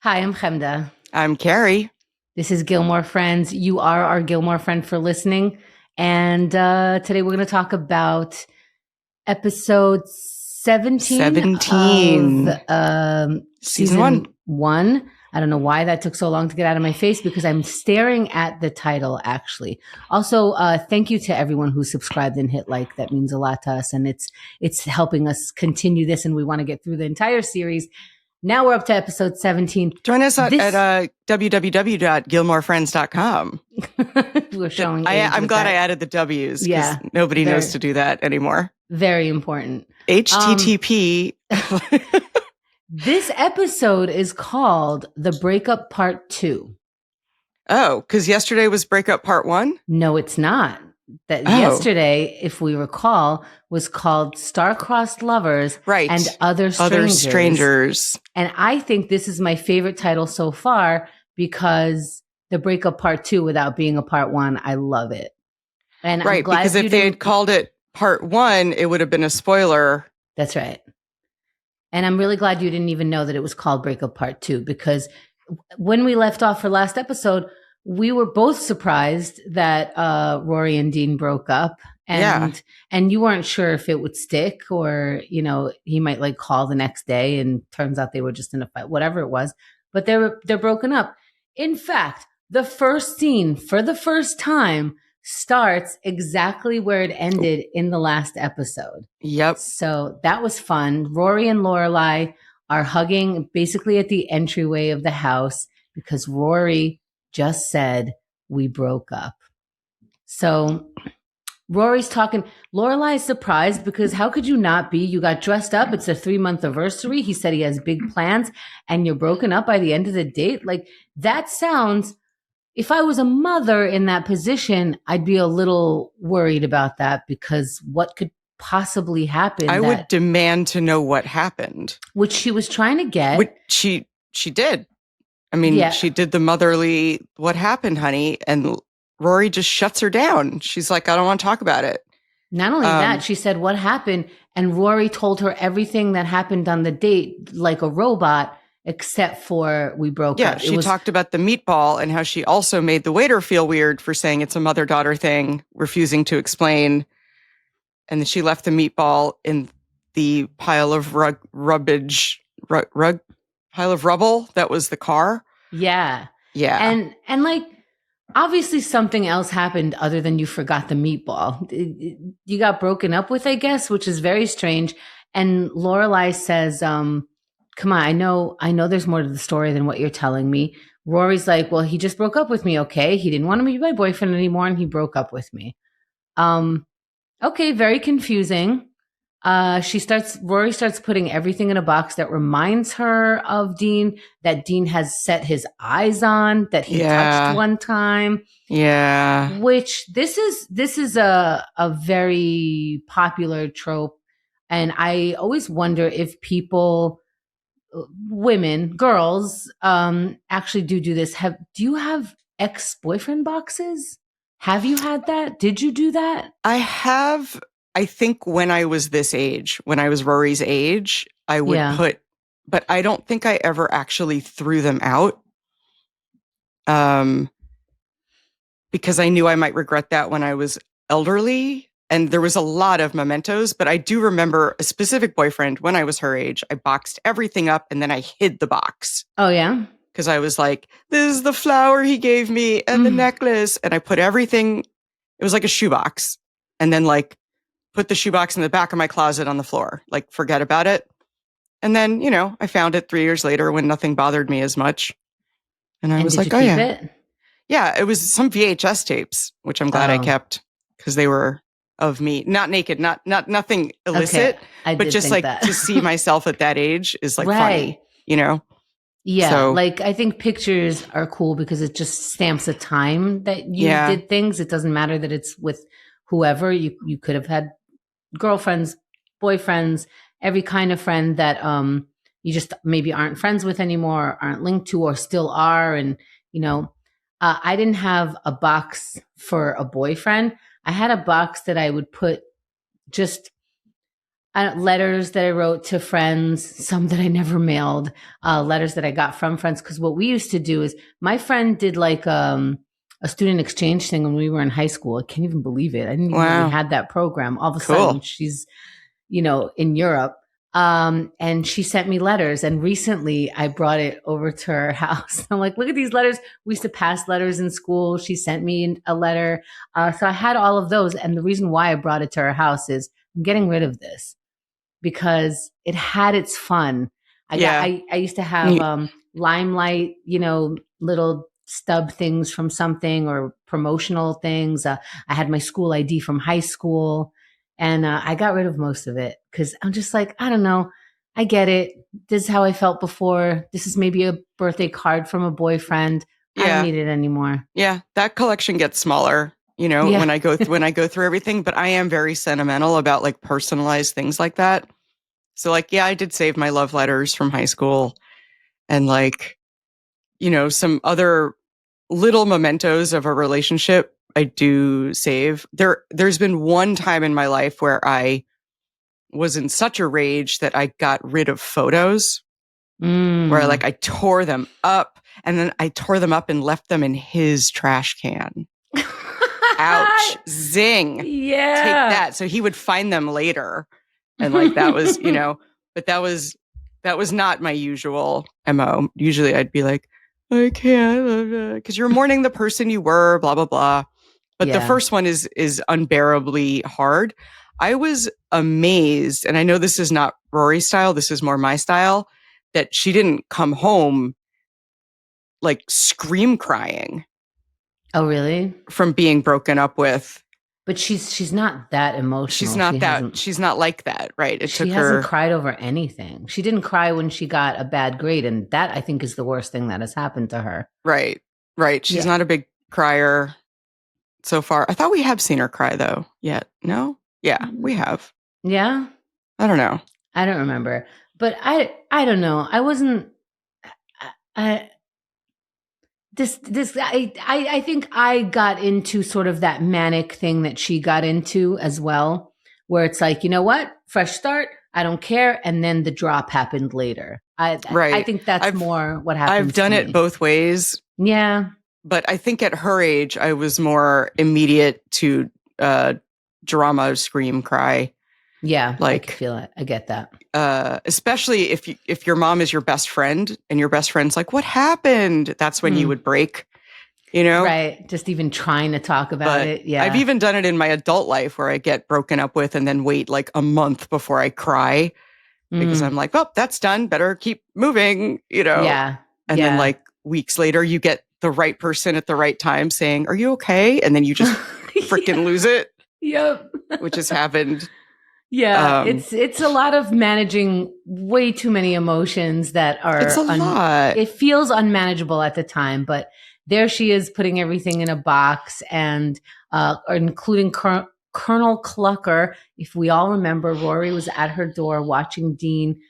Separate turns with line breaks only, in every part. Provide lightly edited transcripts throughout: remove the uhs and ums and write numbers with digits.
Hi, I'm Chemda.
I'm Carrie.
This is Gilmore Friends. You are our Gilmore friend for listening. And today we're going to talk about episode 17 of
Season
one. I don't know why that took so long to get out of my face because I'm staring at the title, actually. Also, thank you to everyone who subscribed and hit like. That means a lot to us. And it's helping us continue this. And we want to get through the entire series. Now we're up to episode 17.
Join us at www.gilmorefriends.com.
We're showing.
I'm glad I added the W's because nobody knows to do that anymore.
Very important.
HTTP.
This episode is called The Breakup Part 2.
Oh, because yesterday was Breakup Part 1?
No, it's not. Yesterday, if we recall, was called Star-Crossed Lovers and Other Strangers. And I think this is my favorite title so far because the Breakup Part 2 without being a Part 1, I love it. And I'm glad
because if they had called it Part 1, it would have been a spoiler.
That's right. And I'm really glad you didn't even know that it was called Breakup Part 2 because when we left off for last episode, we were both surprised that Rory and Dean broke up, and you weren't sure if it would stick or he might like call the next day, and turns out they were just in a fight, whatever it was. But they're broken up. In fact, the first scene for the first time starts exactly where it ended in the last episode.
Yep.
So that was fun. Rory and Lorelai are hugging basically at the entryway of the house because Rory just said we broke up. So Rory's talking. Lorelai is surprised because how could you not be? You got dressed up. It's a 3-month anniversary. He said he has big plans and you're broken up by the end of the date. Like that sounds, if I was a mother in that position, I'd be a little worried about that because what could possibly happen?
I would demand to know what happened.
Which she was trying to get.
Which she did. I mean, she did the motherly, what happened, honey? And Rory just shuts her down. She's like, I don't want to talk about it.
Not only that, she said, what happened? And Rory told her everything that happened on the date like a robot, except for we broke up.
Yeah, she talked about the meatball and how she also made the waiter feel weird for saying it's a mother-daughter thing, refusing to explain. And then she left the meatball in the pile of pile of rubble that was the car.
Yeah.
Yeah.
And like, obviously something else happened other than you forgot the meatball. You got broken up with, I guess, which is very strange. And Lorelai says, come on, I know there's more to the story than what you're telling me. Rory's like, well, he just broke up with me. Okay. He didn't want to be my boyfriend anymore and he broke up with me. Okay. Very confusing. Rory starts putting everything in a box that reminds her of Dean, that Dean has set his eyes on, that he touched one time.
Yeah.
Which this is a very popular trope. And I always wonder if people, women, girls, actually do this. Do you have ex-boyfriend boxes? Have you had that? Did you do that?
I have. I think when I was this age, when I was Rory's age, I would put, but I don't think I ever actually threw them out. Because I knew I might regret that when I was elderly. And there was a lot of mementos, but I do remember a specific boyfriend when I was her age. I boxed everything up and then I hid the box.
Oh, yeah?
Because I was like, this is the flower he gave me and the necklace. And I put everything, it was like a shoebox. And then like, put the shoebox in the back of my closet on the floor, like forget about it. And then, I found it 3 years later when nothing bothered me as much. And I was like, oh yeah.
It?
Yeah, it was some VHS tapes, which I'm glad I kept because they were of me, not naked, not nothing illicit, but just like to see myself at that age is like funny,
Yeah. So, like I think pictures are cool because it just stamps a time that you did things. It doesn't matter that it's with whoever. You could have had girlfriends, boyfriends, every kind of friend that you just maybe aren't friends with anymore, aren't linked to, or still are. And I didn't have a box for a boyfriend. I had a box that I would put just letters that I wrote to friends, some that I never mailed, letters that I got from friends. Because what we used to do is my friend did like a student exchange thing when we were in high school. I can't even believe it. I didn't even know we had that program. All of a sudden, she's, in Europe. And she sent me letters. And recently I brought it over to her house. I'm like, look at these letters. We used to pass letters in school. She sent me a letter. So I had all of those. And the reason why I brought it to her house is I'm getting rid of this because it had its fun. I used to have Limelight, little stub things from something or promotional things. I had my school ID from high school, and I got rid of most of it because I'm just like, I don't know. I get it. This is how I felt before. This is maybe a birthday card from a boyfriend. I don't need it anymore.
Yeah, that collection gets smaller. When I go through everything, but I am very sentimental about like personalized things like that. So like, I did save my love letters from high school and like, some other little mementos of a relationship I do save. There's been one time in my life where I was in such a rage that I got rid of photos where like I tore them up and then I tore them up and left them in his trash can. Ouch. Zing.
Yeah.
Take that. So he would find them later. And like that was, but that was not my usual MO. Usually I'd be like, I can't, because you're mourning the person you were, blah, blah, blah. But the first one is unbearably hard. I was amazed, and I know this is not Rory's style, this is more my style, that she didn't come home like scream crying.
Oh, really?
From being broken up with.
But she's not that emotional.
She's not like that, right?
She hasn't cried over anything. She didn't cry when she got a bad grade, and that I think is the worst thing that has happened to her.
Right. She's not a big crier so far. I thought we have seen her cry though. Yet, no? Yeah, we have.
Yeah.
I don't know.
I don't remember, but I don't know. I wasn't. I think I got into sort of that manic thing that she got into as well, where it's like, you know what, fresh start, I don't care, and then the drop happened later. I think that's more what happens.
I've done it both ways.
Yeah,
but I think at her age, I was more immediate to drama, scream, cry.
Yeah, like, I can feel it. I get that.
Especially if your mom is your best friend and your best friend's like, what happened? That's when you would break,
Right. Just even trying to talk about it. Yeah.
I've even done it in my adult life where I get broken up with and then wait like a month before I cry because I'm like, oh, that's done. Better keep moving,
Yeah.
And then like weeks later, you get the right person at the right time saying, are you okay? And then you just freaking lose it.
Yep.
Which has happened.
Yeah, it's a lot of managing way too many emotions that are.
It's a lot.
It feels unmanageable at the time, but there she is putting everything in a box and including Colonel Clucker. If we all remember, Rory was at her door watching Dean,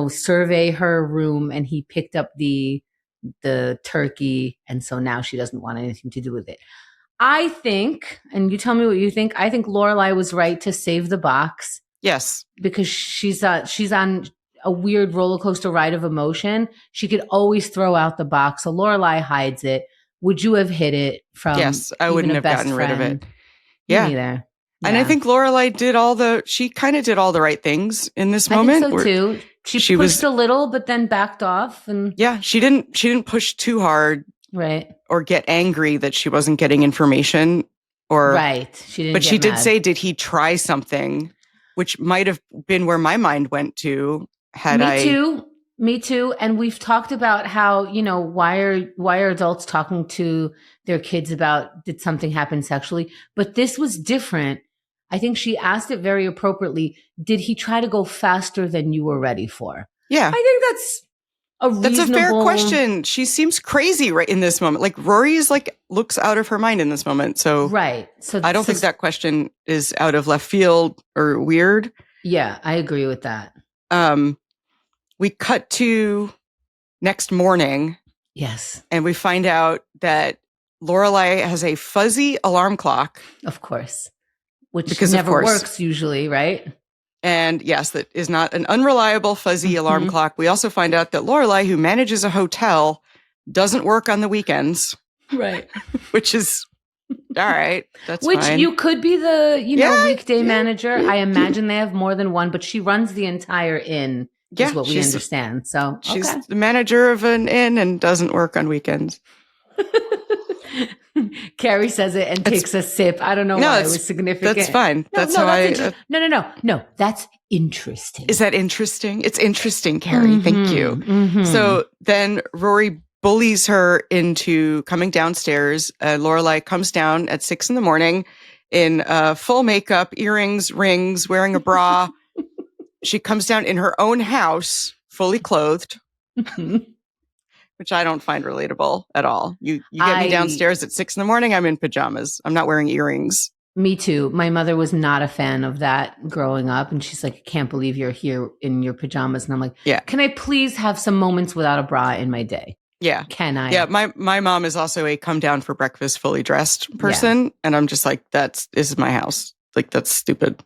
survey her room, and he picked up the turkey, and so now she doesn't want anything to do with it. I think, and you tell me what you think. I think Lorelai was right to save the box.
Yes.
Because she's on a weird roller coaster ride of emotion. She could always throw out the box. So Lorelai hides it. Would you have hid it from?
Yes, I wouldn't have gotten rid of it.
Yeah. Me neither.
And I think Lorelai she kind of did all the right things in this moment.
I think so too. She pushed a little, but then backed off. And
she didn't push too hard.
Right.
Or get angry that she wasn't getting information.
Right. She didn't.
But she did say, did he try something? Which might have been where my mind went to
Me too. And we've talked about how, why are adults talking to their kids about did something happen sexually? But this was different. I think she asked it very appropriately. Did he try to go faster than you were ready for?
Yeah.
I think that's
a fair question. She seems crazy right in this moment. Like Rory is looks out of her mind in this moment. So
right. So
I don't think that question is out of left field or weird.
Yeah, I agree with that.
We cut to next morning.
Yes.
And we find out that Lorelai has a fuzzy alarm clock.
Of course. Which never works usually, right?
And yes, that is not an unreliable, fuzzy alarm clock. We also find out that Lorelai, who manages a hotel, doesn't work on the weekends.
Right.
Which is, all right, that's
Which
fine.
you could be the, weekday manager. I imagine they have more than one, but she runs the entire inn, is what we understand. So
she's the manager of an inn and doesn't work on weekends.
Carrie says it and takes a sip. I don't know why it was significant.
That's fine. That's
No, that's interesting.
Is that interesting? It's interesting, Carrie. Thank you. So then Rory bullies her into coming downstairs. Lorelai comes down at 6 a.m. in full makeup, earrings, rings, wearing a bra. She comes down in her own house, fully clothed. Which I don't find relatable at all. You get me downstairs at 6 a.m. I'm in pajamas. I'm not wearing earrings.
Me too. My mother was not a fan of that growing up. And she's like, I can't believe you're here in your pajamas. And I'm like, yeah. Can I please have some moments without a bra in my day?
Yeah.
Can I?
Yeah. My mom is also a come down for breakfast fully dressed person. Yeah. And I'm just like, this is my house. Like, that's stupid.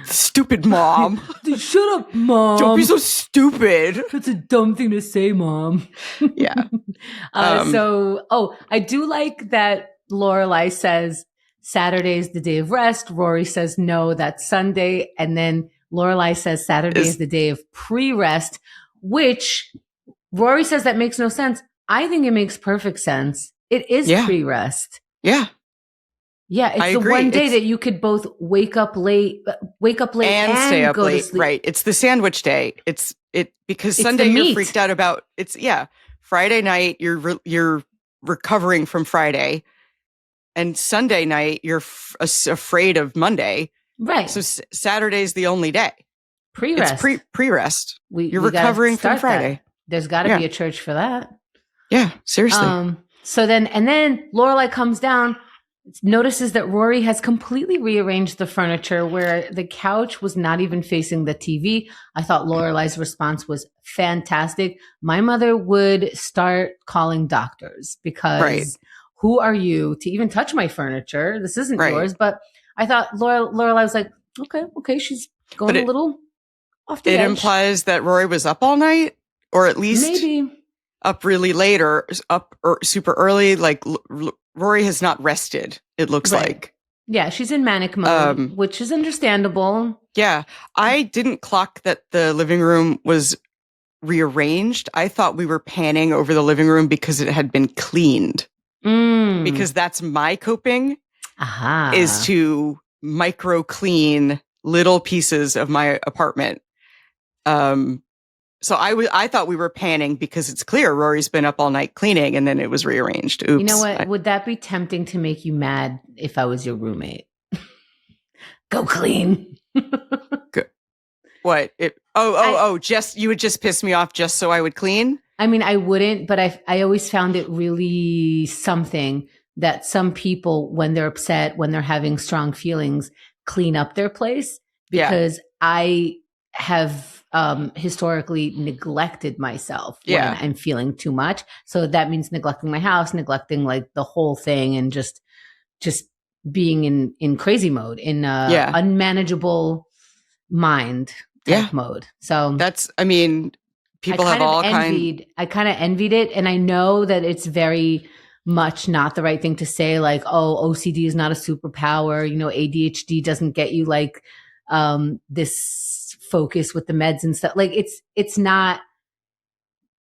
Stupid mom.
Shut up, Mom.
Don't be so stupid.
That's a dumb thing to say, Mom.
Yeah.
I do like that Lorelai says Saturday's the day of rest. Rory says, no, that's Sunday. And then Lorelai says Saturday is the day of pre-rest, which Rory says that makes no sense. I think it makes perfect sense. It is pre-rest.
Yeah.
Yeah, it's the one day that you could both wake up late and
stay up
go
late.
To sleep.
Right. It's the sandwich day. Because Sunday you're freaked out about. Friday night you're recovering from Friday, and Sunday night you're afraid of Monday.
Right.
So Saturday's the only day.
Pre-rest.
It's pre-rest. You're recovering from Friday.
That. There's got to be a church for that.
Yeah, seriously.
So then Lorelai comes down. Notices that Rory has completely rearranged the furniture where the couch was not even facing the TV. I thought Lorelai's response was fantastic. My mother would start calling doctors because who are you to even touch my furniture? This isn't yours. But I thought Lorelai was like, okay, she's going a little off the edge. It
implies that Rory was up all night, or at least
maybe
up really late or up super early. Like Rory has not rested, it looks like.
Yeah, she's in manic mode, which is understandable.
Yeah. I didn't clock that the living room was rearranged. I thought we were panning over the living room because it had been cleaned. Because that's my coping, is to micro clean little pieces of my apartment. So I thought we were panning because it's clear Rory's been up all night cleaning, and then it was rearranged. Oops.
You know what? Would that be tempting to make you mad if I was your roommate? Go clean.
What? Just you would just piss me off just so I would clean?
I mean, I wouldn't, but I always found it really something that some people, when they're upset, when they're having strong feelings, clean up their place, because I have historically neglected myself when I'm feeling too much. So that means neglecting my house, neglecting like the whole thing, and just being in crazy mode, in unmanageable mind type mode. So
people have all kinds.
I kind of envied it, and I know that it's very much not the right thing to say, like, oh, OCD is not a superpower. ADHD doesn't get you like this focus with the meds and stuff. Like it's not.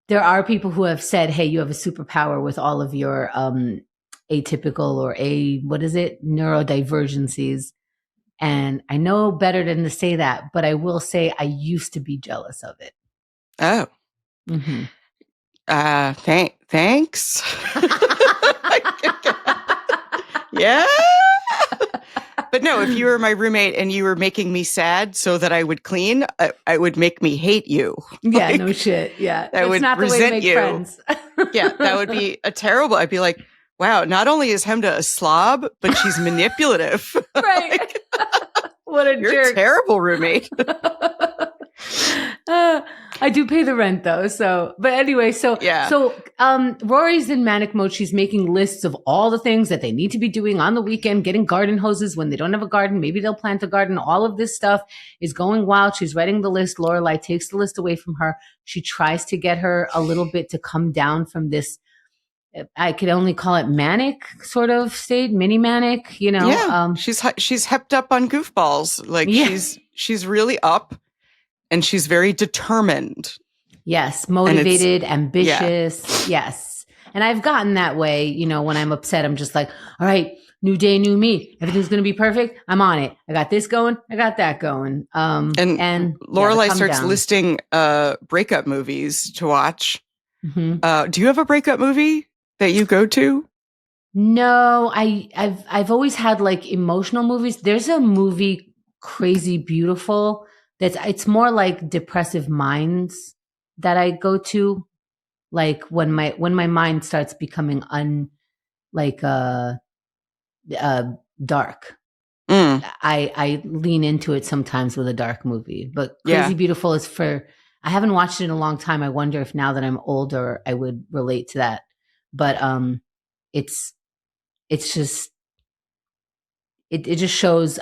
There are people who have said, hey, you have a superpower with all of your atypical or neurodivergencies. And I know better than to say that, but I will say I used to be jealous of it.
Oh.
Mm-hmm.
Thanks. Yeah. But no, if you were my roommate and you were making me sad so that I would clean, it would make me hate you.
Yeah, no shit. Yeah.
I would not resent the way to make you.
Friends.
Yeah, that would be a terrible. I'd be like, wow, not only is Chemda a slob, but she's manipulative.
Right. What a
You're
jerk.
a terrible roommate.
I do pay the rent though. So, but anyway, Rory's in manic mode. She's making lists of all the things that they need to be doing on the weekend, getting garden hoses when they don't have a garden. Maybe they'll plant a garden. All of this stuff is going wild. She's writing the list. Lorelai takes the list away from her. She tries to get her a little bit to come down from this. I could only call it manic sort of state, mini manic, you know?
Yeah. She's hepped up on goofballs. Like she's really up. And she's very determined.
Yes. Motivated, ambitious. Yeah. Yes. And I've gotten that way, you know, when I'm upset, I'm just like, all right, new day, new me. Everything's going to be perfect. I'm on it. I got this going. I got that going. And
Lorelai starts listing breakup movies to watch. Mm-hmm. Do you have a breakup movie that you go to?
No, I've always had like emotional movies. There's a movie, Crazy Beautiful, it's more like Depressive Minds that I go to, like when my mind starts becoming dark. I lean into it sometimes with a dark movie, but Crazy Beautiful is I haven't watched it in a long time. I wonder if now that I'm older I would relate to that. But it's just it just shows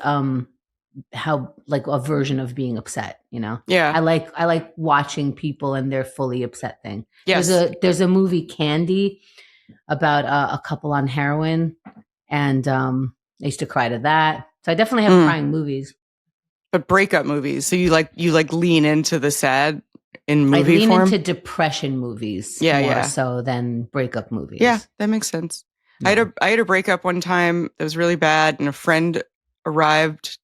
how like a version of being upset, you know?
Yeah.
I like watching people and their fully upset thing.
Yes.
There's a movie Candy about a couple on heroin, and I used to cry to that. So I definitely have crying movies.
But breakup movies. So you lean into the sad in movie form?
I lean into depression movies more so than breakup movies.
Yeah, that makes sense. Yeah. I had a breakup one time that was really bad, and a friend arrived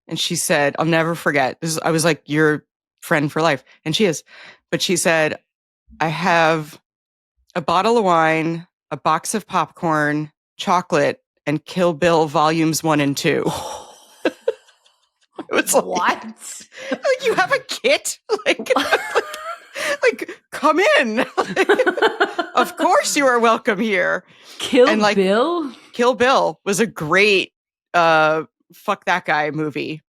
and she said, I'll never forget. I was like, your friend for life. And she is. But she said, I have a bottle of wine, a box of popcorn, chocolate, and Kill Bill volumes 1 and 2. It was like,
what?
Like, you have a kit? Like come in. Of course you are welcome here.
Kill Bill?
Kill Bill was a great fuck that guy movie.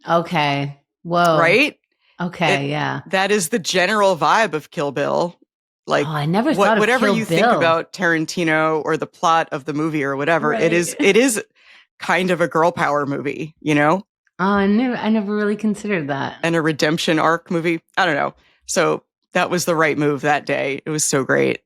Okay. Whoa.
Right?
Okay, yeah.
That is the general vibe of Kill Bill. Like,
I never thought of
whatever
Kill
you
Bill.
think about Tarantino or the plot of the movie or whatever,
right.
it is kind of a girl power movie, you know?
Oh, I never really considered that.
And a redemption arc movie. I don't know. So that was the right move that day. It was so great.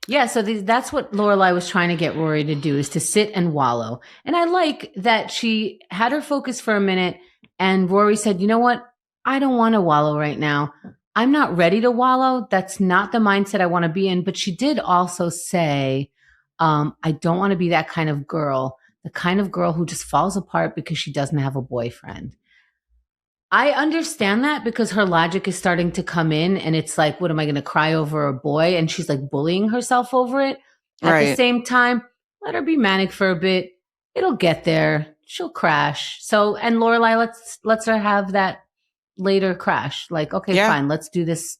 Yeah, so that's what Lorelai was trying to get Rory to do, is to sit and wallow. And I like that she had her focus for a minute, and Rory said, you know what? I don't want to wallow right now. I'm not ready to wallow. That's not the mindset I want to be in. But she did also say, I don't want to be that kind of girl, the kind of girl who just falls apart because she doesn't have a boyfriend. I understand that, because her logic is starting to come in, and it's like, what am I going to cry over a boy? And she's like bullying herself over it. At the same time, let her be manic for a bit. It'll get there. She'll crash. So, and Lorelai lets her have that later crash. Like, okay, fine. Let's do this.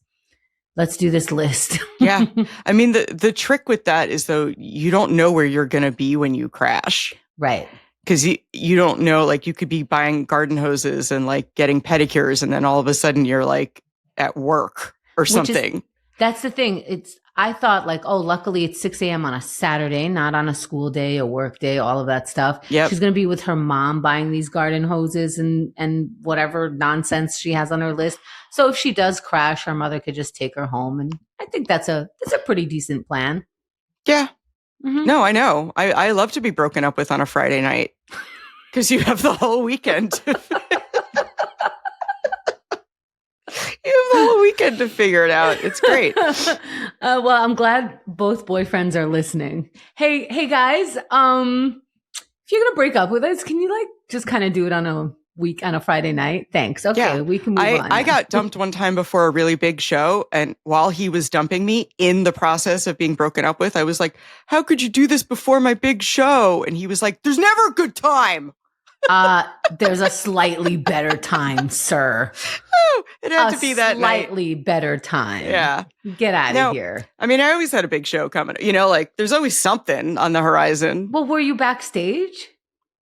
Let's do this list.
Yeah. I mean, the trick with that is, though, you don't know where you're going to be when you crash.
Right.
Because you don't know, like, you could be buying garden hoses and like getting pedicures, and then all of a sudden you're like at work or something.
That's the thing. I thought like, oh, luckily it's 6 a.m. on a Saturday, not on a school day, a work day, all of that stuff.
Yep.
She's going to be with her mom buying these garden hoses and whatever nonsense she has on her list. So if she does crash, her mother could just take her home. And I think that's a pretty decent plan.
Yeah. Mm-hmm. No, I know. I love to be broken up with on a Friday night, because you have the whole weekend. You have the whole weekend to figure it out. It's great.
Well, I'm glad both boyfriends are listening. Hey guys, if you're gonna break up with us, can you like just kind of do it on a Friday night? Thanks. Okay, we can move on.
I got dumped one time before a really big show, and while he was dumping me in the process of being broken up with, I was like, how could you do this before my big show? And he was like, there's never a good time.
There's a slightly better time, sir.
Oh, it had to be that night.
Slightly better time.
Yeah.
Get out of here.
I mean, I always had a big show coming. You know, like there's always something on the horizon.
Well, were you backstage?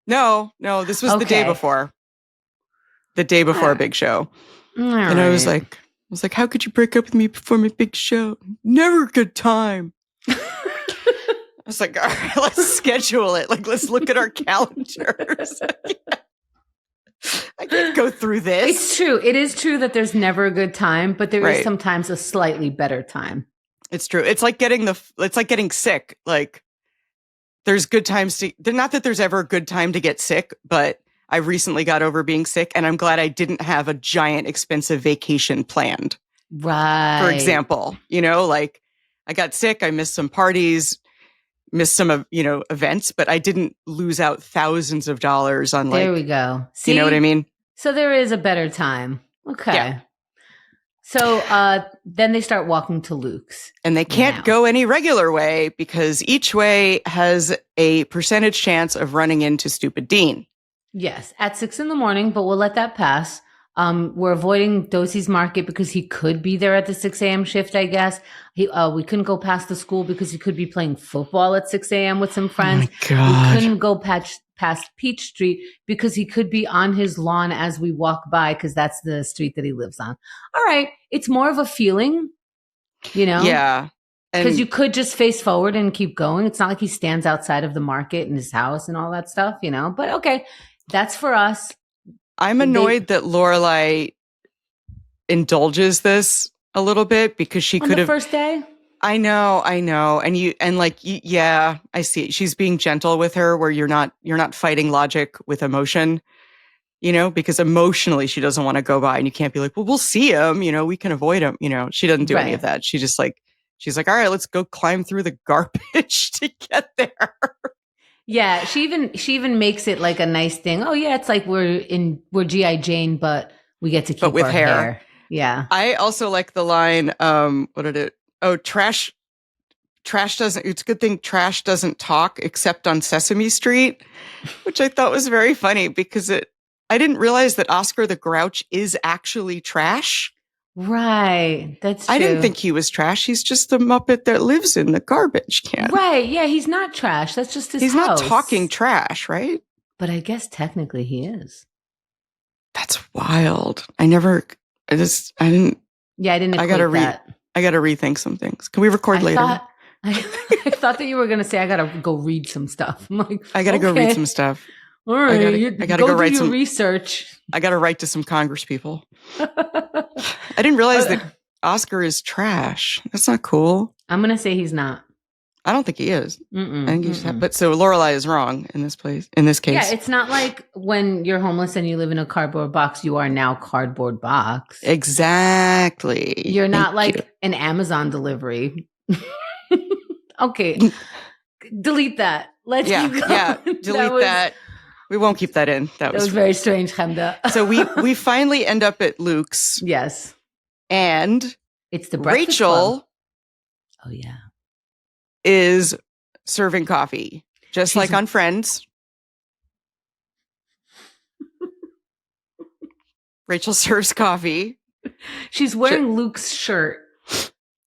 No, this was the day before. The day before a big show.
All
and I was like, was like, how could you break up with me before my big show? Never a good time. I was like, all right, let's schedule it. Like, let's look at our calendars. I can't go through this.
It's true. It is true that there's never a good time, but there is
Right.
sometimes a slightly better time.
It's true. It's like getting sick. Like, there's good times not that there's ever a good time to get sick, but I recently got over being sick, and I'm glad I didn't have a giant expensive vacation planned.
Right.
For example, like I got sick, I missed some parties, missed some of, events, but I didn't lose out thousands of dollars on
There we go. See,
you know what I mean?
So there is a better time. Okay.
Yeah.
So then they start walking to Luke's.
And they can't go any regular way because each way has a percentage chance of running into stupid Dean.
Yes, at 6 a.m, but we'll let that pass. We're avoiding Dosey's Market because he could be there at the 6 a.m. shift, I guess. We couldn't go past the school because he could be playing football at 6 a.m. with some friends.
Oh my God.
We couldn't go past Peach Street because he could be on his lawn as we walk by because that's the street that he lives on. All right. It's more of a feeling,
Yeah.
Because you could just face forward and keep going. It's not like he stands outside of the market in his house and all that stuff, But okay, that's for us.
I'm annoyed that Lorelai indulges this a little bit because she could have
first day.
I know. Yeah, I see. She's being gentle with her where you're not fighting logic with emotion, because emotionally she doesn't want to go by and you can't be like, well, we'll see him, we can avoid him. She doesn't do any of that. She's like, all right, let's go climb through the garbage to get there.
Yeah, she even makes it like a nice thing. Oh yeah, it's like we're G.I. Jane, but we get to keep
with
our hair. Yeah.
I also like the line, what did it? Oh, trash doesn't, it's a good thing trash doesn't talk except on Sesame Street, which I thought was very funny because I didn't realize that Oscar the Grouch is actually trash.
Right. That's true.
I didn't think he was trash. He's just the Muppet that lives in the garbage can.
Right. Yeah. He's not trash. That's just his house.
He's not talking trash, right?
But I guess technically he is.
That's wild. I didn't.
Yeah, I didn't. I
gotta rethink some things. Can we record later?
I thought that you were gonna say I gotta go read some stuff. I'm like,
I gotta go read some stuff.
All right,
I gotta go write some
research.
I gotta write to some Congress people. I didn't realize that Oscar is trash. That's not cool.
I'm gonna say he's not.
I don't think he is. I think he's. But so Lorelai is wrong in this case.
Yeah, it's not like when you're homeless and you live in a cardboard box. You are now cardboard box.
Exactly.
You're not like an Amazon delivery. Okay, delete that. Let's keep going.
Yeah, delete that. We won't keep that in. That was
very strange, Chemda.
So we finally end up at Luke's.
Yes,
and
it's the Breakfast
Rachel.
Club. Oh yeah,
is serving coffee just like on Friends. Rachel serves coffee.
She's wearing Luke's shirt.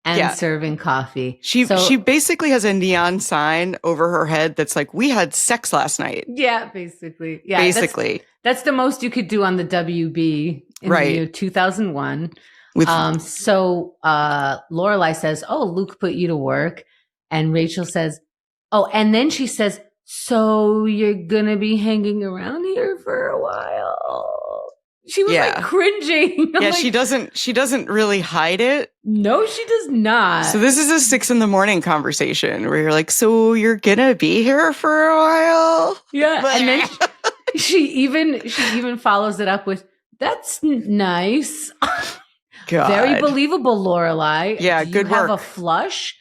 And serving coffee.
She basically has a neon sign over her head that's like, we had sex last night.
Yeah, basically. Yeah,
basically.
That's the most you could do on the WB in the year 2001. So Lorelai says, oh, Luke put you to work. And Rachel says, oh, and then she says, so you're going to be hanging around here for a while. She was like cringing.
Yeah, she doesn't really hide it.
No, she does not.
So this is a 6 a.m. conversation where you're like, so you're gonna be here for a while?
Yeah. And then she even follows it up with, that's nice.
God.
Very believable, Lorelai.
Yeah,
Do
good
you
work.
Have a flush?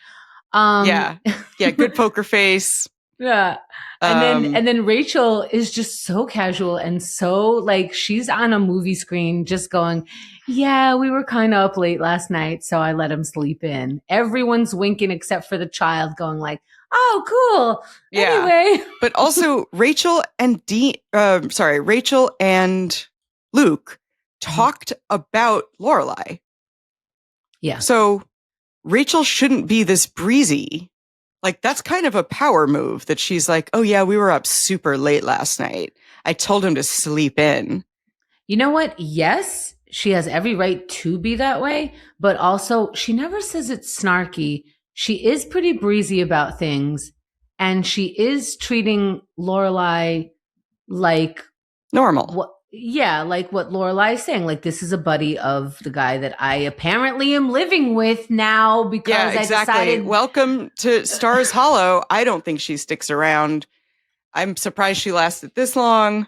Yeah, good poker face.
Yeah. And then Rachel is just so casual and so like she's on a movie screen just going, yeah, we were kind of up late last night, so I let him sleep in. Everyone's winking except for the child going like, oh, cool.
Yeah.
Anyway.
But also Rachel and Luke talked about Lorelai.
Yeah.
So Rachel shouldn't be this breezy. Like, that's kind of a power move that she's like, oh, yeah, we were up super late last night. I told him to sleep in.
You know what? Yes. she has every right to be that way, but also she never says it's snarky. She is pretty breezy about things, and she is treating Lorelai like
Normal.
what. Yeah, like what Lorelai is saying. Like, this is a buddy of the guy that I apparently am living with now because
Yeah, exactly.
I decided.
Welcome to Stars Hollow. I don't think she sticks around. I'm surprised she lasted this long.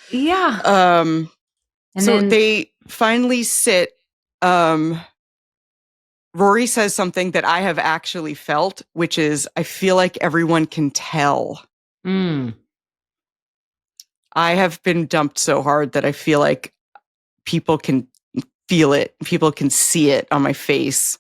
Yeah.
And so
then
they finally sit. Rory says something that I have actually felt, which is, I feel like everyone can tell. I have been dumped so hard that I feel like people can feel it. People can see it on my face.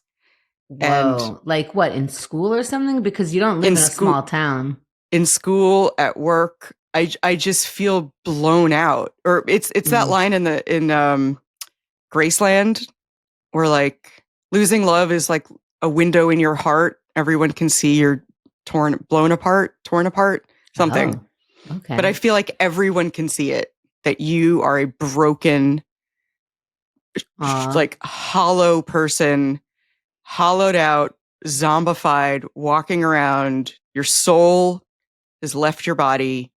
Whoa. And like what, in school or something? Because you don't live in a small town.
In school, at work, I just feel blown out. Or it's that line in Graceland where like losing love is like a window in your heart. Everyone can see you're torn apart, something.
Oh. Okay.
But I feel like everyone can see it, that you are a broken, like hollow person, hollowed out, zombified, walking around. Your soul has left your body.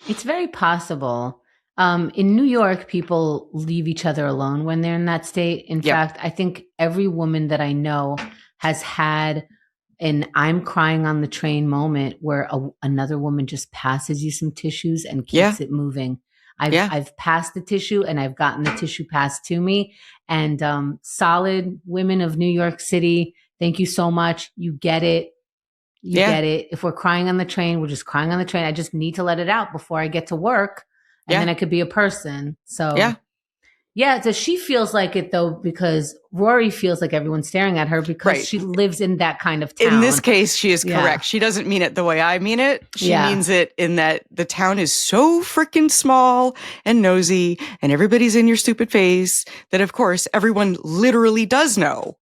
It's very possible. In New York, people leave each other alone when they're in that state. In fact, I think every woman that I know has had an I'm crying on the train moment where another woman just passes you some tissues and keeps it moving. I've passed the tissue and I've gotten the tissue passed to me. And solid women of New York City, thank you so much. You get it. You get it. If we're crying on the train, we're just crying on the train. I just need to let it out before I get to work. And then I could be a person. So so she feels like it though, because Rory feels like everyone's staring at her because she lives in that kind of town.
In this case, she is correct. She doesn't mean it the way I mean it. She means it in that the town is so freaking small and nosy and everybody's in your stupid face that of course everyone literally does know.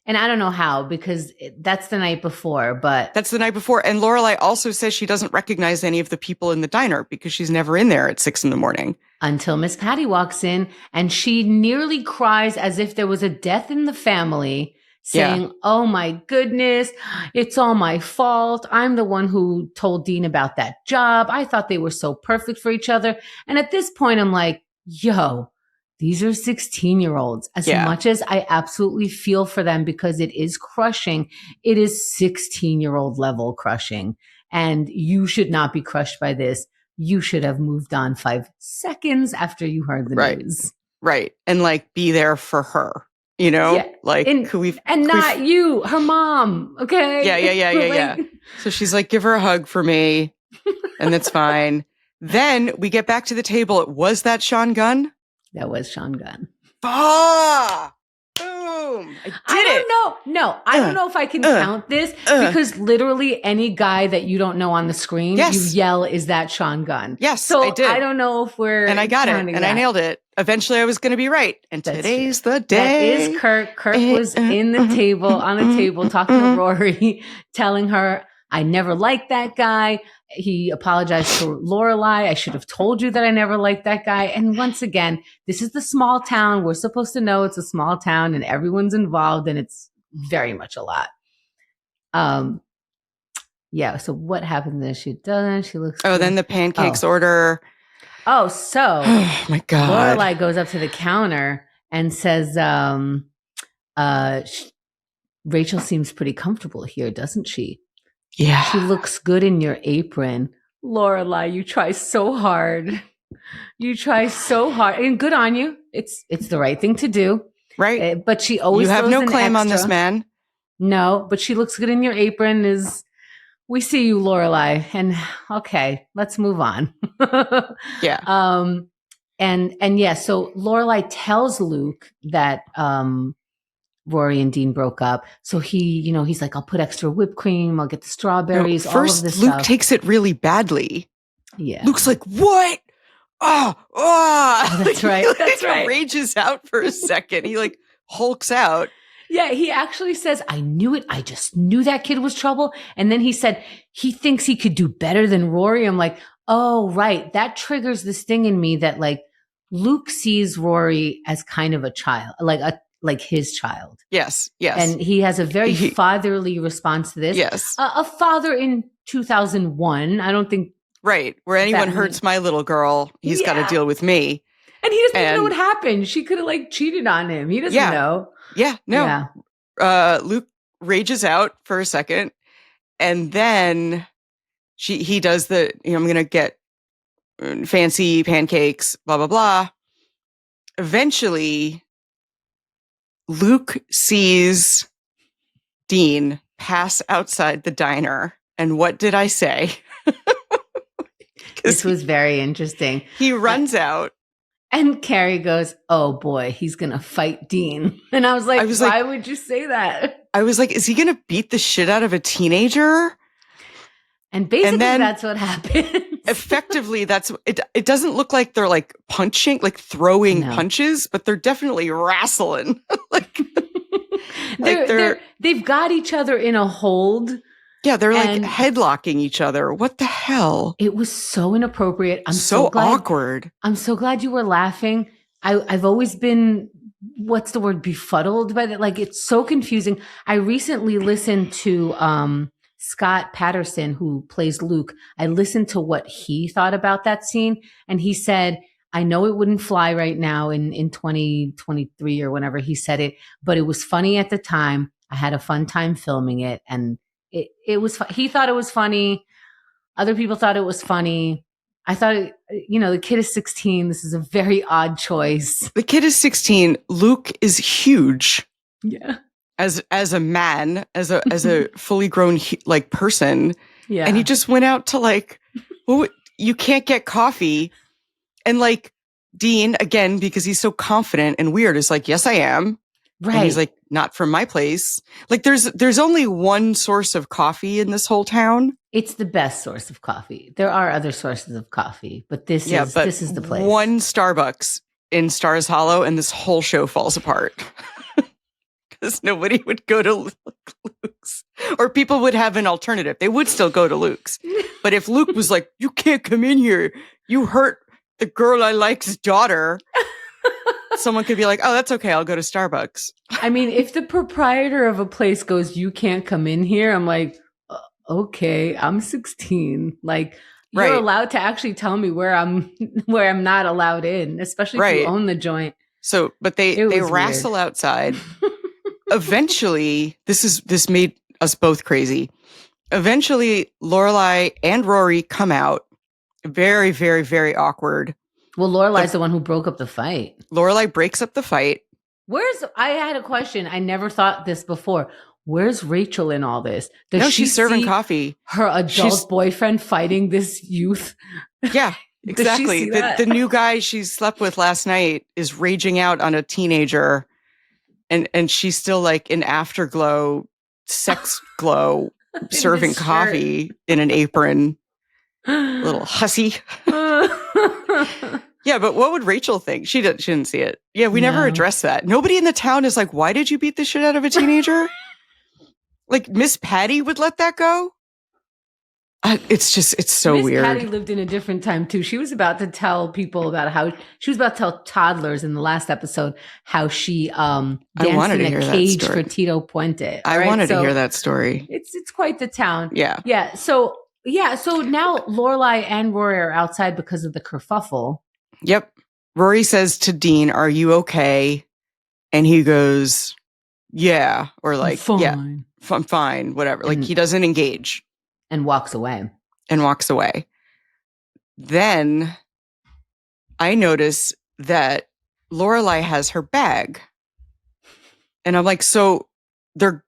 And I don't know how, because that's the night before, but...
That's the night before. And Lorelai also says she doesn't recognize any of the people in the diner because she's never in there at 6 a.m.
Until Miss Patty walks in and she nearly cries as if there was a death in the family, saying, oh my goodness, it's all my fault. I'm the one who told Dean about that job. I thought they were so perfect for each other. And at this point, I'm like, yo... These are 16-year-olds. As much as I absolutely feel for them because it is crushing, it is 16-year-old level crushing. And you should not be crushed by this. You should have moved on 5 seconds after you heard the news.
Right. And like be there for her, you know?
Yeah.
Like,
not you, her mom. Okay.
Yeah. So she's like, give her a hug for me. And that's fine. Then we get back to the table. Was that Sean Gunn?
That was Sean Gunn.
Ah! Boom!
I don't know. No, I don't know if I can count this because literally any guy that you don't know on the screen, you yell, is that Sean Gunn?
Yes,
so
I did.
I don't know if we're...
And I got it. And I nailed it. Eventually I was going to be right. And today's the day.
That is Kirk. Kirk was on the table, talking to Rory, telling her, I never liked that guy. He apologized to Lorelai. I should have told you that I never liked that guy. And once again, this is the small town. We're supposed to know it's a small town and everyone's involved and it's very much a lot. So what happened then? She doesn't. She looks.
Oh, then the pancakes order.
Oh, so.
Oh my God.
Lorelai goes up to the counter and says, Rachel seems pretty comfortable here, doesn't she?
Yeah.
She looks good in your apron. Lorelai, you try so hard. And good on you. It's the right thing to do.
Right.
But she always
You have no claim on this man.
No, but she looks good in your apron we see you, Lorelai. And okay, let's move on.
Yeah.
So Lorelai tells Luke that Rory and Dean broke up. So he's like, I'll put extra whipped cream. I'll get the strawberries. All of this
Luke
stuff.
takes it really badly.
Yeah.
Luke's like, what? Oh,
that's right. That's right.
Rages out for a second. He like hulks out.
Yeah. He actually says, I knew it. I just knew that kid was trouble. And then he said, he thinks he could do better than Rory. I'm like, oh, right. That triggers this thing in me that like, Luke sees Rory as kind of a child, like his child.
Yes.
And he has a very fatherly response to this.
Yes.
A father in 2001. I don't think.
Right. Where anyone hurts my little girl, he's got to deal with me.
And he doesn't even know what happened. She could have cheated on him. He doesn't know.
Yeah. No. Yeah. Luke rages out for a second. And then he does the, I'm going to get fancy pancakes, blah, blah, blah. Eventually, Luke sees Dean pass outside the diner. And what did I say?
This was very interesting.
He runs out.
And Carrie goes, oh boy, he's going to fight Dean. And I was like, why would you say that?
I was like, is he going to beat the shit out of a teenager?
And basically that's what happens.
Effectively, that's it. It doesn't look like they're punching, throwing punches, but they're definitely wrestling.
They've got each other in a hold.
Yeah, they're headlocking each other. What the hell?
It was so inappropriate. I'm
so glad, awkward.
I'm so glad you were laughing. I've always been, what's the word, befuddled by that. It's so confusing. I recently listened to Scott Patterson, who plays Luke. I listened to what he thought about that scene, and he said, I know it wouldn't fly right now in 2023 or whenever he said it, but it was funny at the time. I had a fun time filming it, and it was, he thought it was funny. Other people thought it was funny. I thought, the kid is 16. This is a very odd choice.
The kid is 16. Luke is huge.
Yeah.
As a man, as a fully grown person.
Yeah.
And he just went out to you can't get coffee. And Dean, again, because he's so confident and weird, is yes, I am.
Right.
And he's not from my place. There's only one source of coffee in this whole town.
It's the best source of coffee. There are other sources of coffee, but this is the place.
One Starbucks in Stars Hollow, and this whole show falls apart. Because nobody would go to Luke's. Or people would have an alternative. They would still go to Luke's. But if Luke was you can't come in here, you hurt the girl I like's daughter, someone could be oh, that's okay, I'll go to Starbucks.
I mean, if the proprietor of a place goes, you can't come in here, I'm okay, I'm 16. You're allowed to actually tell me where I'm not allowed in, especially if you own the joint.
So, but they wrestle outside. Eventually, this made us both crazy. Eventually, Lorelai and Rory come out. Very, very, very awkward.
Well, Lorelai's the one who broke up the fight.
Lorelai breaks up the fight.
I had a question. I never thought this before. Where's Rachel in all this?
She's serving coffee.
Her adult boyfriend fighting this youth.
Yeah, exactly. The new guy she slept with last night is raging out on a teenager. And she's still in afterglow, sex glow, serving coffee in an apron. Little hussy. Yeah, but what would Rachel think? She didn't see it. Yeah, we never addressed that. Nobody in the town is why did you beat the shit out of a teenager? Miss Patty would let that go? It's so weird.
Miss Patty lived in a different time too. She was about to tell people about she was about to tell toddlers in the last episode how she danced in a cage for Tito Puente.
I wanted to hear that story.
It's quite the town.
Yeah.
Yeah. So now Lorelai and Rory are outside because of the kerfuffle.
Yep. Rory says to Dean, "Are you okay?" And he goes, "Yeah," or
fine.
"Yeah, I'm fine," whatever. He doesn't engage.
And walks away.
Then I notice that Lorelai has her bag. And I'm so they're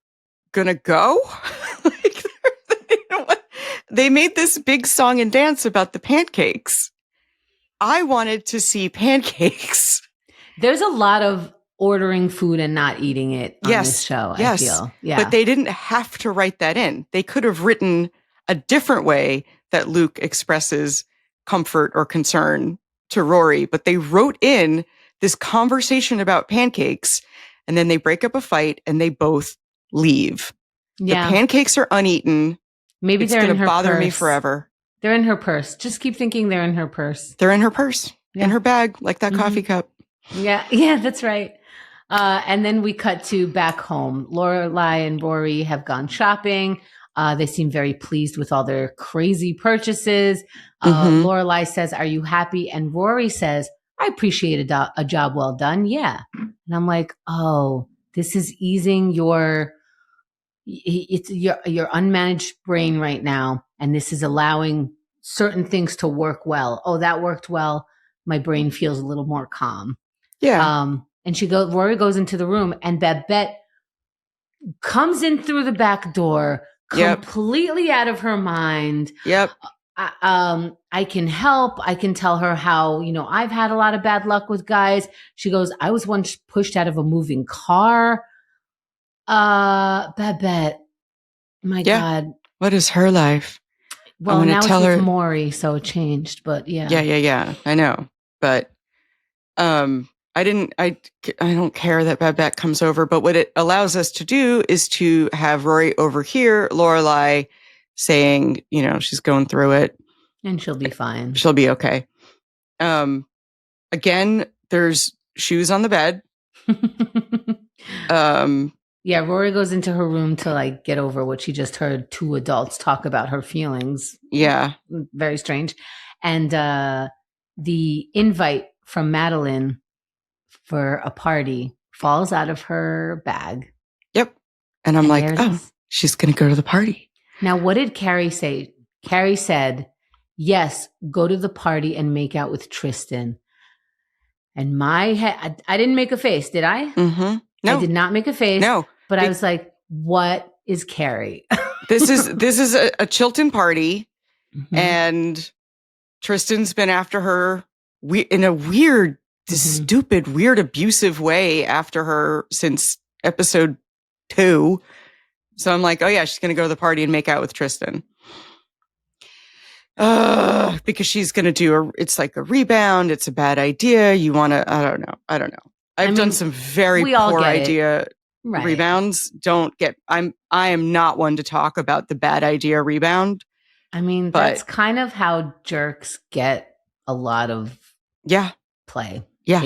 going to go? They made this big song and dance about the pancakes. I wanted to see pancakes.
There's a lot of ordering food and not eating it on this show, I feel. Yeah.
But they didn't have to write that in. They could have written a different way that Luke expresses comfort or concern to Rory, but they wrote in this conversation about pancakes, and then they break up a fight and they both leave.
Yeah.
The pancakes are uneaten.
Maybe
it's
they're in her
purse. It's going to bother me
purse.
forever.
They're in her purse. Just keep thinking they're in her purse.
They're in her purse. in her bag, like that coffee cup.
Yeah, that's right. And then we cut to back home. Lorelai and Rory have gone shopping. They seem very pleased with all their crazy purchases. Lorelai says, "Are you happy?" And Rory says, "I appreciate a job well done." Yeah. And I'm like, oh, this is easing your unmanaged brain right now. And this is allowing certain things to work well. Oh, that worked well. My brain feels a little more calm.
Yeah.
And Rory goes into the room and Babette comes in through the back door, completely out of her mind.
Yep.
I can help. I can tell her how, I've had a lot of bad luck with guys. She goes, I was once pushed out of a moving car. Babette, my God.
What is her life?
Well, now it's with Maury, so it changed, but yeah.
Yeah. I know. But, I don't care that Babette comes over, but what it allows us to do is to have Rory overhear Lorelai saying, she's going through it.
And she'll be fine.
She'll be okay. Again, there's shoes on the bed.
Yeah, Rory goes into her room to get over what she just heard two adults talk about her feelings.
Yeah.
Very strange. And the invite from Madeline for a party falls out of her bag.
Yep. And I'm like, oh, she's going to go to the party.
Now, what did Carrie say? Carrie said, yes, go to the party and make out with Tristan. And my head, I didn't make a face, did I?
Mm-hmm. No.
I did not make a face.
No.
But I was like, what is Carrie?
This is a Chilton party. Mm-hmm. And Tristan's been after her in a weird, stupid, weird, abusive way after her since episode 2. So I'm like, oh yeah, she's going to go to the party and make out with Tristan. Because she's going to do it's like a rebound. It's a bad idea. You want to, I don't know. I've done some very poor idea rebounds. I am not one to talk about the bad idea rebound.
I mean, that's kind of how jerks get a lot of play.
Yeah.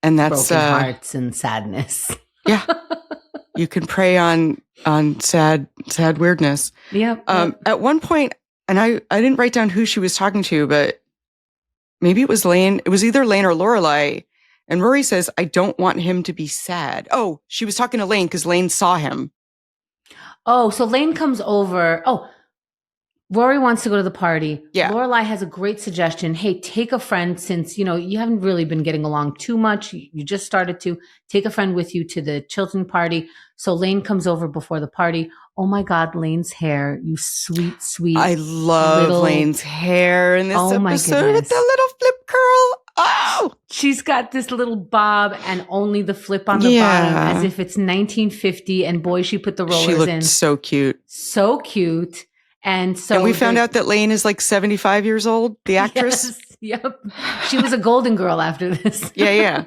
And that's broken hearts and sadness.
Yeah. You can prey on sad weirdness.
Yep.
At one point, and I didn't write down who she was talking to, but maybe it was Lane. It was either Lane or Lorelai. And Rory says, I don't want him to be sad. Oh, she was talking to Lane because Lane saw him.
Oh, so Lane comes over. Oh, Rory wants to go to the party.
Yeah.
Lorelai has a great suggestion. Hey, take a friend since, you haven't really been getting along too much. You just started to take a friend with you to the Chilton party. So Lane comes over before the party. Oh my God, Lane's hair. You sweet, sweet.
I love Lane's hair in this episode with the little flip curl. Oh,
she's got this little bob and only the flip on the bottom as if it's 1950. And boy, she put the rollers in.
She looked so cute.
So cute. And
we found out that Lane is like 75 years old, the actress.
Yes, yep. She was a Golden Girl after this.
Yeah.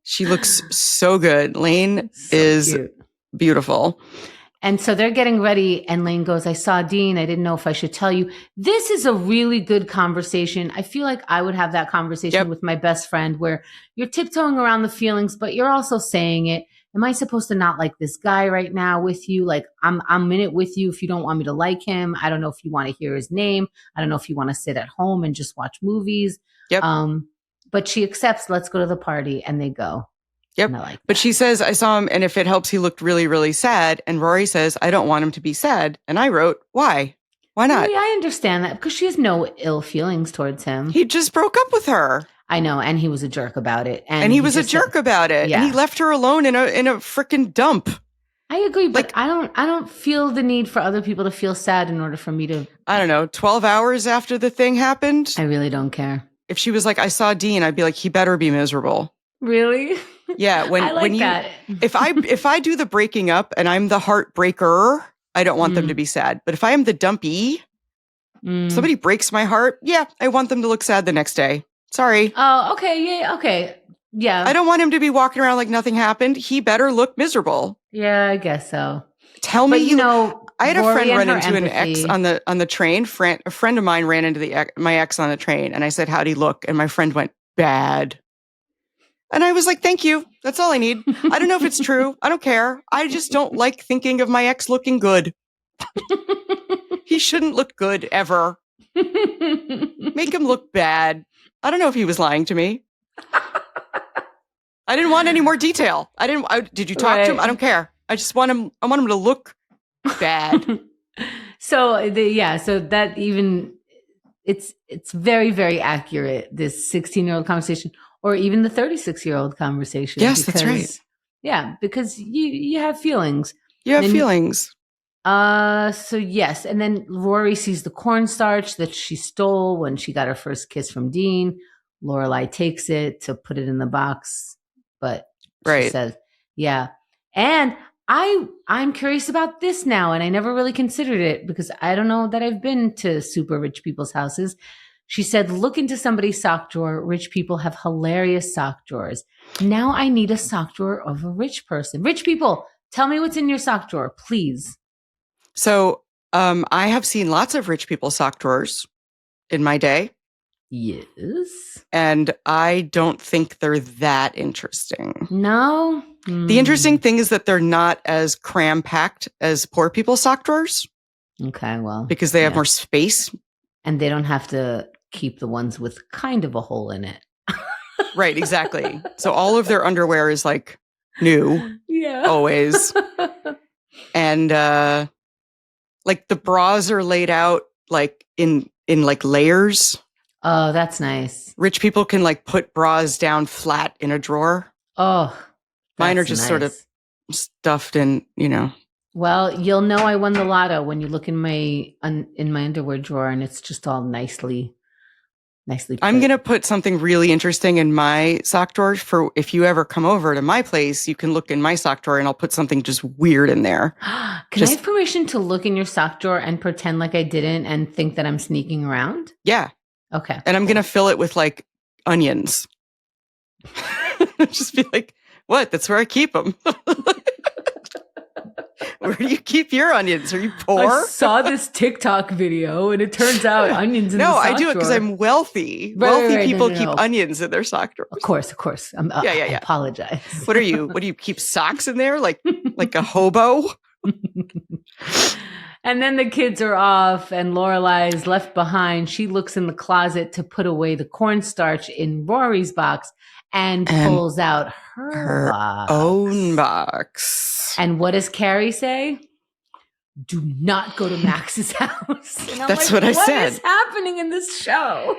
She looks so good. Lane is cute. Beautiful.
And so they're getting ready and Lane goes, I saw Dean. I didn't know if I should tell you. This is a really good conversation. I feel like I would have that conversation with my best friend where you're tiptoeing around the feelings, but you're also saying it. Am I supposed to not like this guy right now with you? Like I'm in it with you if you don't want me to like him. I don't know if you want to hear his name. I don't know if you want to sit at home and just watch movies.
Yep.
But she accepts, let's go to the party, and they go.
Yep. But she says, I saw him, and if it helps, he looked really, really sad. And Rory says, I don't want him to be sad. And I wrote, why? Why not?
I understand that because she has no ill feelings towards him.
He just broke up with her.
I know, and he was a jerk about it.
And he was a jerk about it. Yeah. And he left her alone in a freaking dump.
I agree, but I don't feel the need for other people to feel sad in order for me to.
I don't know, 12 hours after the thing happened.
I really don't care.
If she was like, I saw Dean, I'd be like, he better be miserable.
Really?
Yeah.
When you, that.
if I do the breaking up and I'm the heartbreaker, I don't want them to be sad. But if I am the dumpy, somebody breaks my heart. Yeah. I want them to look sad the next day. Sorry.
Oh, okay. Yeah. Okay. Yeah.
I don't want him to be walking around like nothing happened. He better look miserable.
Yeah, I guess so.
Tell me, I had a friend run into
an
ex on the train. A friend of mine ran into my ex on the train, and I said, "How'd he look?" And my friend went, bad. And I was like, thank you. That's all I need. I don't know if it's true. I don't care. I just don't like thinking of my ex looking good. He shouldn't look good ever. Make him look bad. I don't know if he was lying to me. I didn't want any more detail. Did you talk to him? I don't care. I just want him. I want him to look bad.
So that even it's very, very accurate, this 16-year-old conversation, or even the 36-year-old conversation.
Yes, that's right.
Yeah, because you have feelings.
You have feelings.
So yes. And then Rory sees the cornstarch that she stole when she got her first kiss from Dean. Lorelai takes it to put it in the box, but she says, yeah. And I'm curious about this now, and I never really considered it because I don't know that I've been to super rich people's houses. She said, look into somebody's sock drawer. Rich people have hilarious sock drawers. Now I need a sock drawer of a rich person. Rich people, tell me what's in your sock drawer, please.
So I have seen lots of rich people's sock drawers in my day.
Yes.
And I don't think they're that interesting.
No?
The interesting thing is that they're not as cram-packed as poor people's sock drawers.
Okay, well.
Because they have more space.
And they don't have to keep the ones with kind of a hole in it.
Right, exactly. So all of their underwear is like new.
Yeah.
Always. And like the bras are laid out like in like layers.
Oh, that's nice.
Rich people can like put bras down flat in a drawer.
Oh,
mine are just sort of stuffed in,
Well, you'll know I won the lotto when you look in my underwear drawer and it's just all nicely put.
I'm going to put something really interesting in my sock drawer for if you ever come over to my place, you can look in my sock drawer and I'll put something just weird in there.
Can I have permission to look in your sock drawer and pretend like I didn't and think that I'm sneaking around?
Yeah.
Okay.
And I'm going to fill it with like onions. Just be like, what? That's where I keep them. Where do you keep your onions? Are you poor?
I saw this TikTok video and it turns out onions in the sock drawer.
No, I do it because I'm wealthy. Wealthy people keep onions in their sock drawers.
Of course. I apologize.
What are you? What do you keep socks in there? Like a hobo?
And then the kids are off and Lorelai is left behind. She looks in the closet to put away the cornstarch in Rory's box and pulls out her box.
Own box.
And what does Carrie say? Do not go to Max's house. And I'm
That's what I said.
What is happening in this show?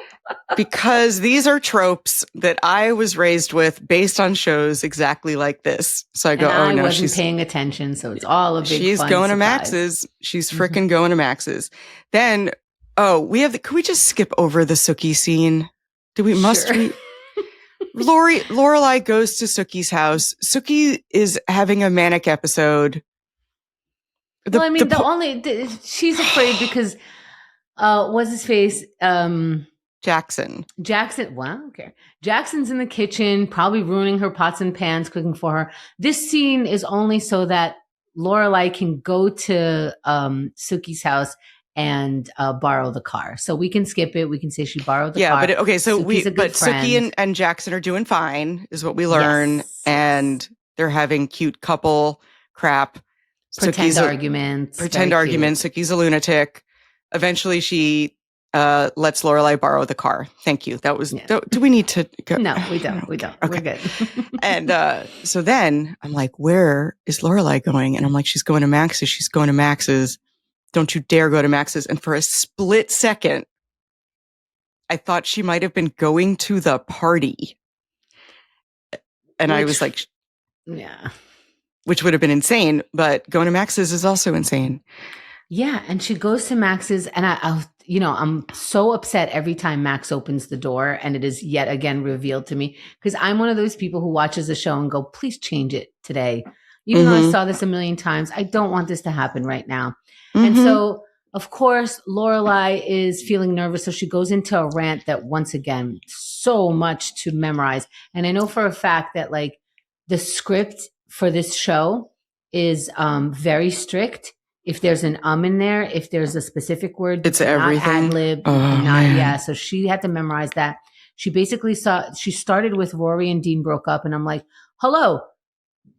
Because these are tropes that I was raised with based on shows exactly like this. So I go,
I wasn't paying attention. So it's all a big
She's
fun
going to
surprise.
Max's. She's freaking going to Max's. Then, can we just skip over the Sookie scene? Must we? Lorelai goes to Sookie's house. Sookie is having a manic episode.
She's afraid because, what's his face?
Jackson.
Well, okay. Jackson's in the kitchen, probably ruining her pots and pans, cooking for her. This scene is only so that Lorelai can go to Sookie's house and borrow the car. So we can skip it. We can say she borrowed the car.
Yeah, but Sookie and Jackson are doing fine, is what we learn. Yes. And they're having cute couple crap.
Pretend arguments.
Sookie's a lunatic. Eventually she lets Lorelai borrow the car. Thank you. That was, do we need to go?
No, we don't. Okay. We're good.
And so then I'm like, where is Lorelai going? And I'm like, she's going to Max's. She's going to Max's. Don't you dare go to Max's. And for a split second, I thought she might have been going to the party. And I was like,
yeah.
Which would have been insane, but going to Max's is also insane.
Yeah, and she goes to Max's, and I'm so upset every time Max opens the door, and it is yet again revealed to me, because I'm one of those people who watches the show and go, please change it today. Even though I saw this a million times, I don't want this to happen right now. And so, of course, Lorelai is feeling nervous, so she goes into a rant that, once again, so much to memorize. And I know for a fact that, like, the script for this show is very strict. If there's an in there, if there's a specific word,
it's everything.
Not ad-lib, So she had to memorize that. She basically she started with Rory and Dean broke up. And I'm like, hello,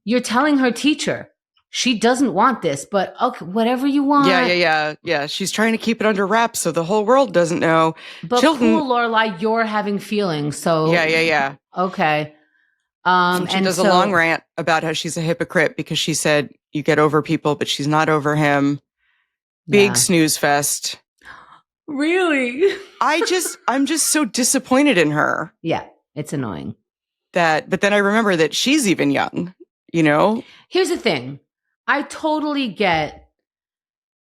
you're telling her teacher she doesn't want this, but okay, whatever you want.
Yeah. She's trying to keep it under wraps so the whole world doesn't know.
But
Chilton,
cool, Lorelai, you're having feelings. So
yeah.
Okay.
She does a long rant about how she's a hypocrite because she said you get over people, but she's not over him. Big snooze fest.
Really?
I'm just so disappointed in her.
Yeah, it's annoying.
But then I remember that she's even young, you know?
Here's the thing. I totally get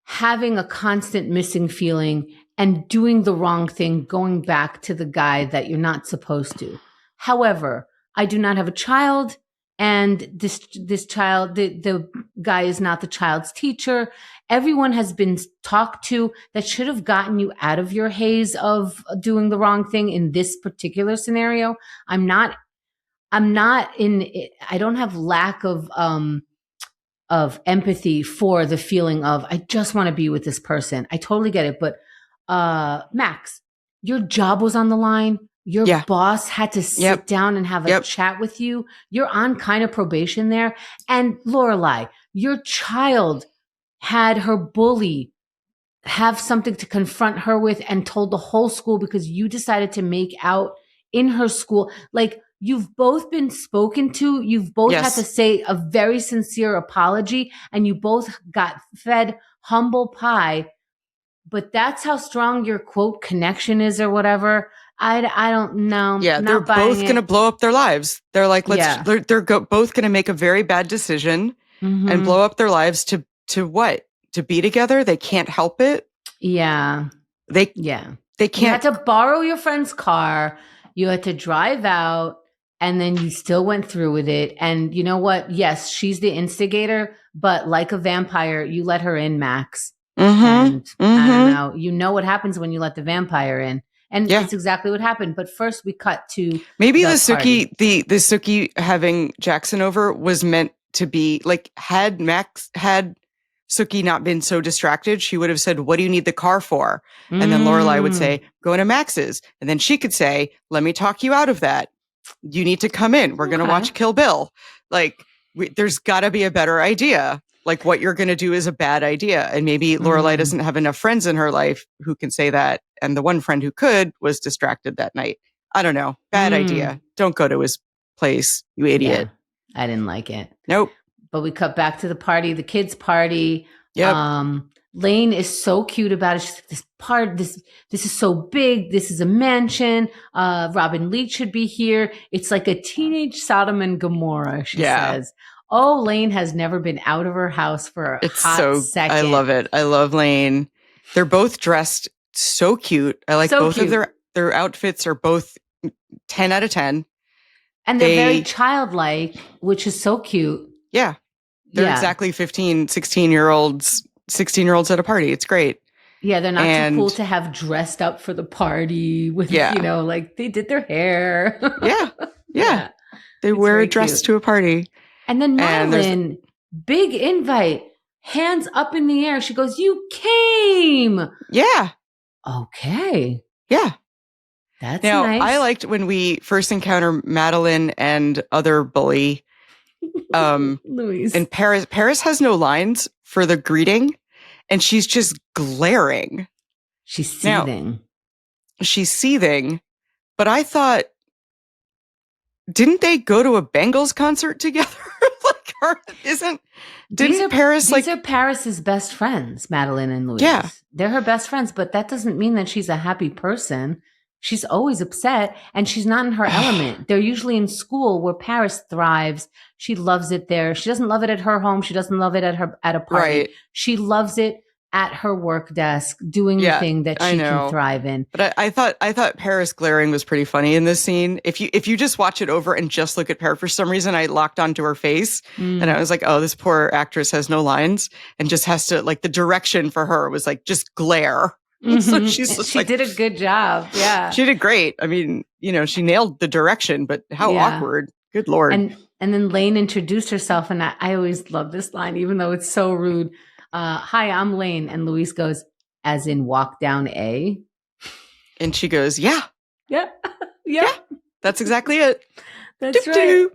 having a constant missing feeling and doing the wrong thing, going back to the guy that you're not supposed to. However, I do not have a child, and this child, the guy is not the child's teacher. Everyone has been talked to that should have gotten you out of your haze of doing the wrong thing in this particular scenario. I don't have lack of empathy for the feeling of, I just want to be with this person. I totally get it. But, Max, your job was on the line. Your boss had to sit down and have a chat with you. You're on kind of probation there. And Lorelai, your child had her bully have something to confront her with and told the whole school because you decided to make out in her school. Like, you've both been spoken to. You've both had to say a very sincere apology, and you both got fed humble pie. But that's how strong your quote connection is or whatever. I don't know.
Yeah, they're both going to blow up their lives. They're like, they're both going to make a very bad decision and blow up their lives to what? To be together? They can't help it.
Yeah.
They can't.
You had to borrow your friend's car. You had to drive out, and then you still went through with it. And you know what? Yes, she's the instigator, but like a vampire, you let her in, Max. And I don't know. You know what happens when you let the vampire in. And it's exactly what happened. But first we cut to
maybe the Sookie, the Sookie having Jackson over was meant to be like, had Sookie not been so distracted, she would have said, what do you need the car for? And then Lorelai would say, go to Max's. And then she could say, let me talk you out of that. You need to come in. We're going to watch Kill Bill. Like, there's got to be a better idea. Like, what you're going to do is a bad idea. And maybe Lorelai doesn't have enough friends in her life who can say that. And the one friend who could was distracted that night. I don't know. Bad idea. Don't go to his place, you idiot.
Yeah, I didn't like it.
Nope.
But we cut back to the party, the kids' party.
Yep.
Lane is so cute about it. She's like, this is so big. This is a mansion. Robin Leach should be here. It's like a teenage Sodom and Gomorrah, she says. Oh, Lane has never been out of her house for a hot second.
I love it. I love Lane. They're both dressed so cute. I like both of their outfits are both 10 out of 10.
And they're very childlike, which is so cute.
Yeah. They're exactly 15, 16-year-olds at a party. It's great.
Yeah, they're not too cool to have dressed up for the party with, like they did their hair.
Yeah. They wear a dress to a party.
And then Madeline, big invite, hands up in the air. She goes, you came.
Yeah.
Okay.
Yeah.
That's
now,
nice.
I liked when we first encounter Madeline and other bully,
Louise.
And Paris. Paris has no lines for the greeting, and she's just glaring.
She's seething.
She's seething. But I thought, didn't they go to a Bengals concert together? These are
Paris's best friends, Madeline and Louise.
Yeah.
They're her best friends, but that doesn't mean that she's a happy person. She's always upset, and she's not in her element. They're usually in school where Paris thrives. She loves it there. She doesn't love it at her home. She doesn't love it at a party.
Right.
She loves it at her work desk, doing the thing that she can thrive in.
But I thought Paris glaring was pretty funny in this scene. If you just watch it over and just look at Paris, for some reason I locked onto her face and I was like, oh, this poor actress has no lines and just has to, like, the direction for her was like, just glare. So
she did a good job. Yeah.
She did great. I mean, she nailed the direction, but how awkward. Good Lord.
And then Lane introduced herself, and I always love this line, even though it's so rude. Hi, I'm Lane. And Louise goes, as in walk down A?
And she goes, yeah.
Yeah. Yep.
That's exactly it.
That's right.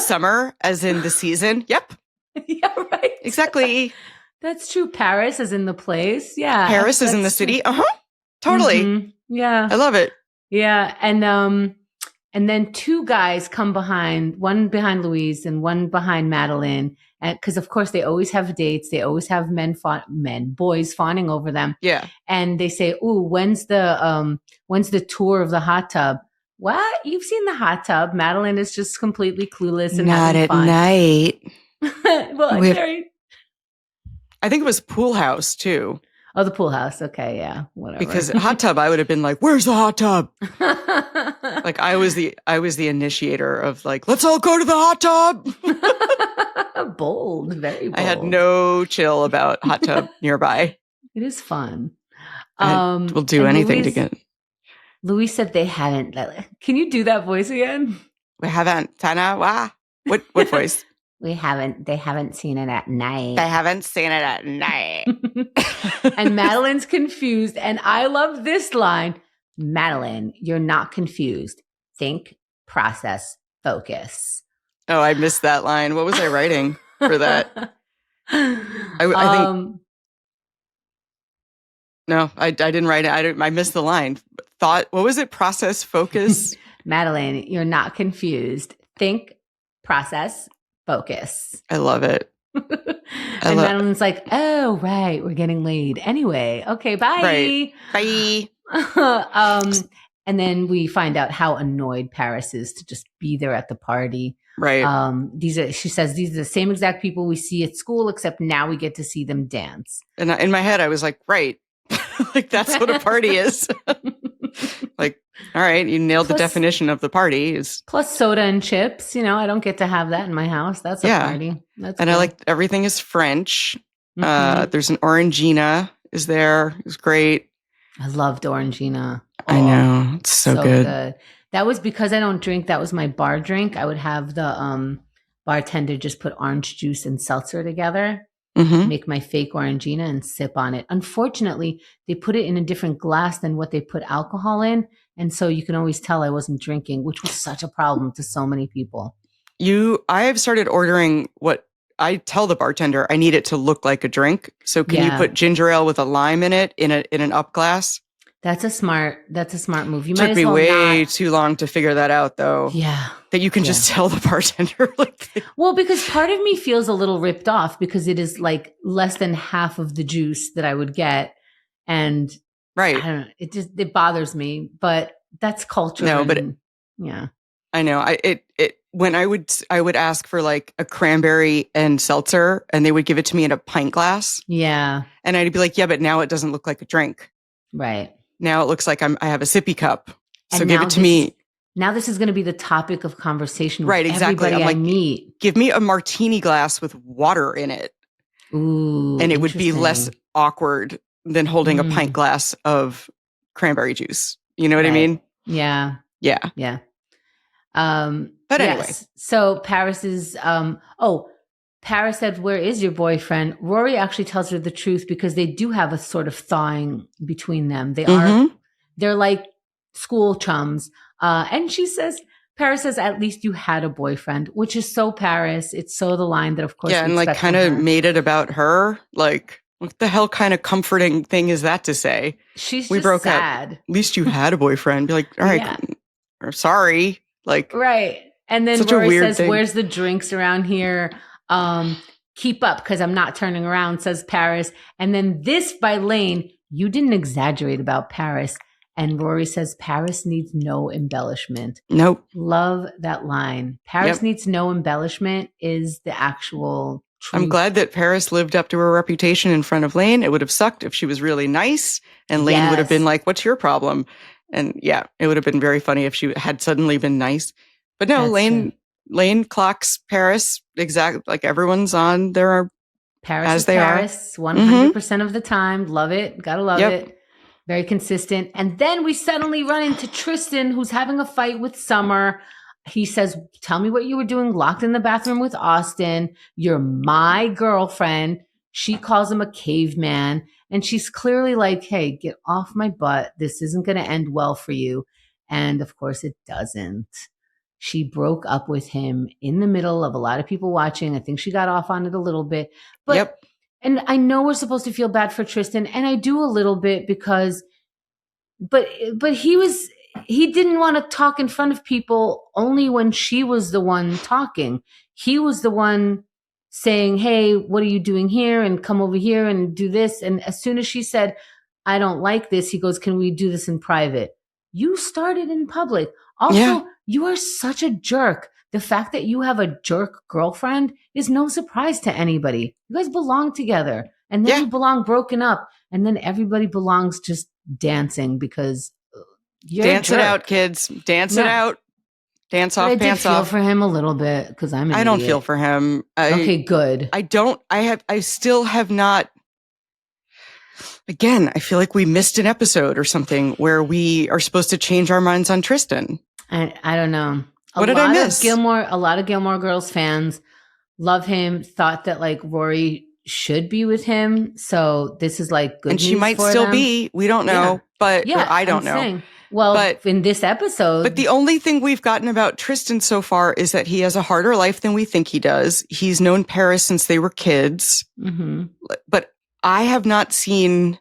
Summer, as in the season. Yep.
Yeah, right.
Exactly.
That's true. Paris is in the place. Yeah.
Paris is in the city. Totally.
Mm-hmm. Yeah.
I love it.
Yeah. And then two guys come behind, one behind Louise and one behind Madeline. And because of course they always have dates. They always have boys fawning over them.
Yeah.
And they say, "Ooh, when's the tour of the hot tub?" What? You've seen the hot tub. Madeline is just completely clueless and
not
having
at
fun.
night.
Well,
I think it was Pool House too.
Oh, the pool house. Okay, yeah, whatever.
Because hot tub, I would have been like, "Where's the hot tub?" Like I was the initiator of like, "Let's all go to the hot tub."
Bold, very bold.
I had no chill about hot tub nearby.
It is fun.
We'll do anything to get.
Louise said they haven't. Can you do that voice again?
We haven't. Tana, wah. What voice?
They haven't seen it at night.
They haven't seen it at night.
And Madeline's confused. And I love this line. Madeline, you're not confused. Think, process, focus.
Oh, I missed that line. What was I writing for that? I think. No, I didn't write it. I missed the line. Thought, what was it? Process, focus.
Madeline, you're not confused. Think, process, focus.
I love it.
And Madeline's like, "Oh, right, we're getting laid. Anyway, okay, bye."
Right. Bye.
And then we find out how annoyed Paris is to just be there at the party.
Right.
She says these are the same exact people we see at school, except now we get to see them dance.
And in my head, I was like, right. Like, that's what a party is. Like, all right, you nailed the definition of the party.
Plus soda and chips. I don't get to have that in my house. That's a party. That's
cool. I like everything is French. Mm-hmm. There's an Orangina is there. It's great.
I loved Orangina.
I know. It's so good.
That was because I don't drink. That was my bar drink. I would have the bartender just put orange juice and seltzer together. Mm-hmm. Make my fake Orangina and sip on it. Unfortunately, they put it in a different glass than what they put alcohol in. And so you can always tell I wasn't drinking, which was such a problem to so many people.
I have started ordering what I tell the bartender I need it to look like a drink. So can you put ginger ale with a lime in it in an up glass? That's a smart
move. You
took me way too long to figure that out, though.
Yeah.
That you can just tell the bartender.
Well, because part of me feels a little ripped off because it is like less than half of the juice that I would get. And
right.
I don't know. It bothers me, but that's culture.
No, but
yeah.
I know. When I would ask for like a cranberry and seltzer and they would give it to me in a pint glass.
Yeah.
And I'd be like, yeah, but now it doesn't look like a drink.
Right.
Now it looks like I have a sippy cup. So give it to me.
Now this is going to be the topic of conversation with
exactly.
everybody I meet.
Give me a martini glass with water in it.
Ooh,
and it would be less awkward than holding a pint glass of cranberry juice. You know what I mean?
Yeah.
Yeah.
Yeah.
But anyway.
Yes. So Paris is, Paris said, "Where is your boyfriend?" Rory actually tells her the truth because they do have a sort of thawing between them. They're like school chums. And Paris says, "At least you had a boyfriend," which is so Paris. It's so the line that, of course,
and like kind of made it about her. Like, what the hell kind of comforting thing is that to say?
We broke sad.
Up. At least you had a boyfriend. Be like, all right, or sorry. Like,
right. And then Rory says, "Where's the drinks around here? Keep up, because I'm not turning around," says Paris. And then this by Lane, "You didn't exaggerate about Paris." And Rory says, "Paris needs no embellishment."
Nope.
Love that line. Paris needs no embellishment is the actual truth.
I'm glad that Paris lived up to her reputation in front of Lane. It would have sucked if she was really nice and Lane would have been like, "What's your problem?" And it would have been very funny if she had suddenly been nice. But no, Lane clocks Paris exactly like everyone's on their
Paris
as they
Paris, are 100% of the time. Love it. Gotta love it. Very consistent. And then we suddenly run into Tristan, who's having a fight with Summer. He says, "Tell me what you were doing locked in the bathroom with Austin. You're my girlfriend." She calls him a caveman. And she's clearly like, "Hey, get off my butt. This isn't going to end well for you." And of course it doesn't. She broke up with him in the middle of a lot of people watching. I think she got off on it a little bit. But and I know we're supposed to feel bad for Tristan, and I do a little bit because but he didn't want to talk in front of people only when she was the one talking. He was the one saying, "Hey, what are you doing here? And come over here and do this." And as soon as she said, "I don't like this," he goes, "Can we do this in private?" You started in public. Also, you are such a jerk. The fact that you have a jerk girlfriend is no surprise to anybody. You guys belong together. And then you belong broken up. And then everybody belongs just dancing because you're
Dance it out, kids. Dance it out. Dance off, pants off.
I feel for him a little bit because I'm an
I don't
idiot.
feel for him.
Okay, good.
I still have not. Again, I feel like we missed an episode or something where we are supposed to change our minds on Tristan.
I don't know.
What did I miss?
A lot of Gilmore Girls fans love him, thought that like Rory should be with him. So this is like good news.
And she might still be. We don't know. But I don't know.
Saying, but in this episode.
But the only thing we've gotten about Tristan so far is that he has a harder life than we think he does. He's known Paris since they were kids. Mm-hmm. But I have not seen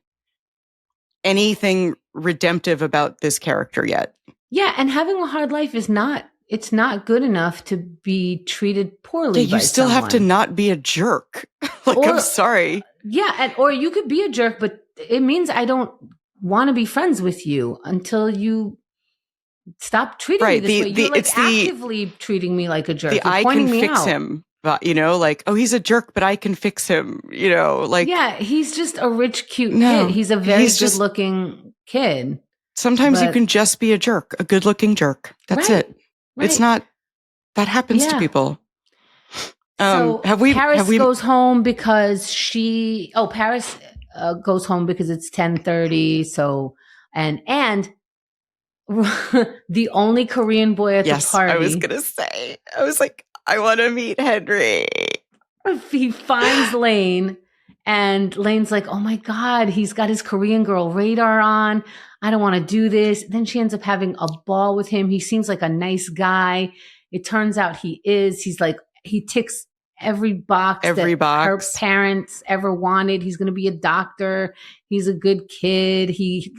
anything redemptive about this character yet.
Yeah, and having a hard life is it's not good enough to be treated poorly.
Yeah, you still have to not be a jerk. I'm sorry.
Yeah, or you could be a jerk, but it means I don't want to be friends with you until you stop treating me this way. You're actively treating me like a jerk. You're
I can fix him. But, he's a jerk, but I can fix him, Yeah,
he's just a rich, cute kid. He's a very good-looking kid.
Sometimes you can just be a jerk, a good-looking jerk. That's it. Right. It's not, that happens to people.
So Paris goes home because Paris goes home because it's 10:30. So, and the only Korean boy at the party.
I was going to say, I was like, I want to meet Henry.
He finds Lane, and Lane's like, oh my God, he's got his Korean girl radar on. I don't want to do this. Then she ends up having a ball with him. He seems like a nice guy. It turns out he is. He's like, he ticks every box that her parents ever wanted. He's going to be a doctor. He's a good kid. He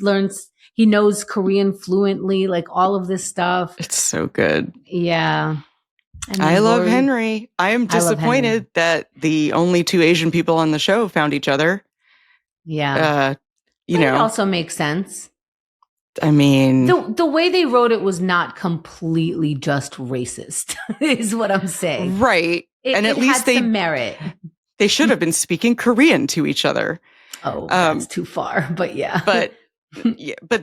knows Korean fluently, like all of this stuff.
It's so good.
Yeah.
I love Henry. I am disappointed that the only two Asian people on the show found each other.
Yeah. It also makes sense.
I mean,
the way they wrote it was not completely just racist, is what I'm saying.
Right. And at least
had some merit.
They should have been speaking Korean to each other.
Oh, that's too far. But yeah.
But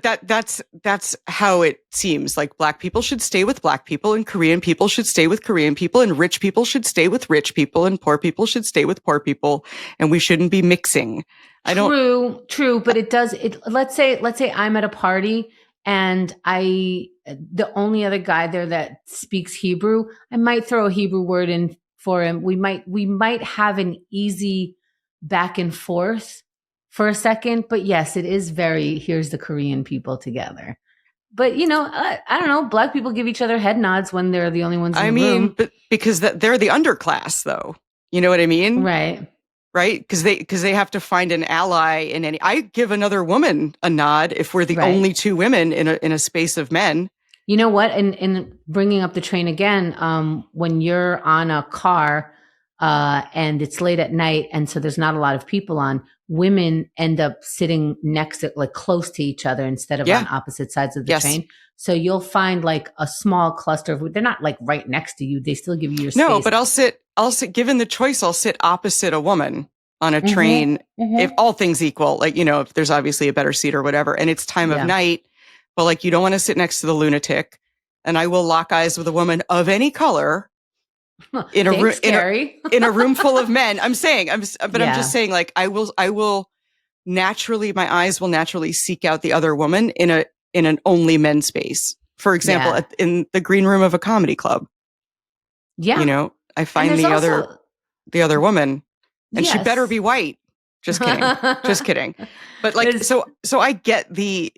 that's how it seems. Like Black people should stay with Black people, and Korean people should stay with Korean people, and rich people should stay with rich people, and poor people should stay with poor people, and we shouldn't be mixing.
True, but it does. Let's say I'm at a party and the only other guy there that speaks Hebrew, I might throw a Hebrew word in for him. We might have an easy back and forth for a second, but yes, it is here's the Korean people together. But I don't know. Black people give each other head nods when they're the only ones in the room.
But because they're the underclass, though. You know what I mean?
Right.
Right? Because they have to find an ally in any. I give another woman a nod if we're the only two women in a space of men.
You know what? And bringing up the train again, when you're on a car and it's late at night, and so there's not a lot of people on, women end up sitting next to, like, close to each other instead of on opposite sides of the train. So you'll find like a small cluster of, they're not like right next to you. They still give you your space.
No, but I'll sit, given the choice, I'll sit opposite a woman on a train. If all things equal, like, if there's obviously a better seat or whatever, and it's time of night, but like, you don't want to sit next to the lunatic, and I will lock eyes with a woman of any color in a room full of men. I'm just saying, like, I will naturally, my eyes will naturally seek out the other woman in an only men space. For example, in the green room of a comedy club. Yeah. I find the other woman, and she better be white. Just kidding. Just kidding. But like, so I get the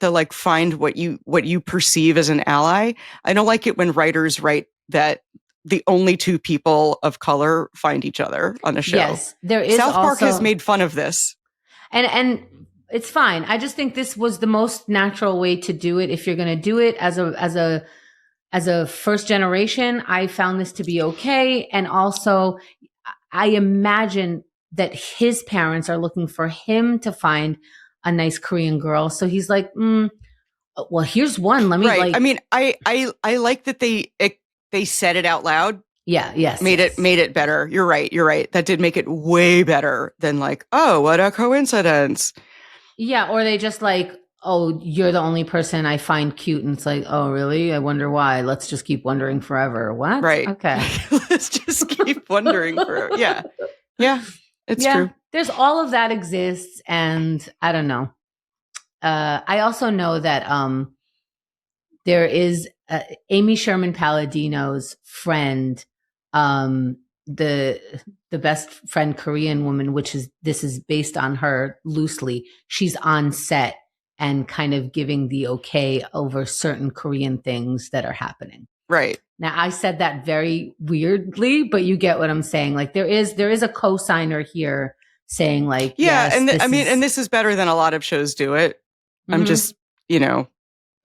like, find what you perceive as an ally. I don't like it when writers write that the only two people of color find each other on a show.
Yes, there is.
South Park has made fun of this.
And it's fine. I just think this was the most natural way to do it. If you're going to do it as a first generation, I found this to be okay. And also, I imagine that his parents are looking for him to find a nice Korean girl. So he's like, well, here's one. Let me
I mean, I like that they said it out loud.
Yeah. Yes.
Made it better. You're right. That did make it way better than like, oh, what a coincidence.
Yeah. Or they just like, oh, you're the only person I find cute. And it's like, oh, really? I wonder why. Let's just keep wondering forever. What?
Right.
Okay.
Let's just keep wondering forever. Yeah. Yeah. It's true.
There's all of that exists. And I don't know. I also know that there is Amy Sherman-Palladino's friend, the best friend Korean woman, this is based on her loosely. She's on set and kind of giving the okay over certain Korean things that are happening.
Right.
Now, I said that very weirdly, but you get what I'm saying. Like there is a co-signer here saying like,
yeah.
Yes,
and this is better than a lot of shows do it. I'm just,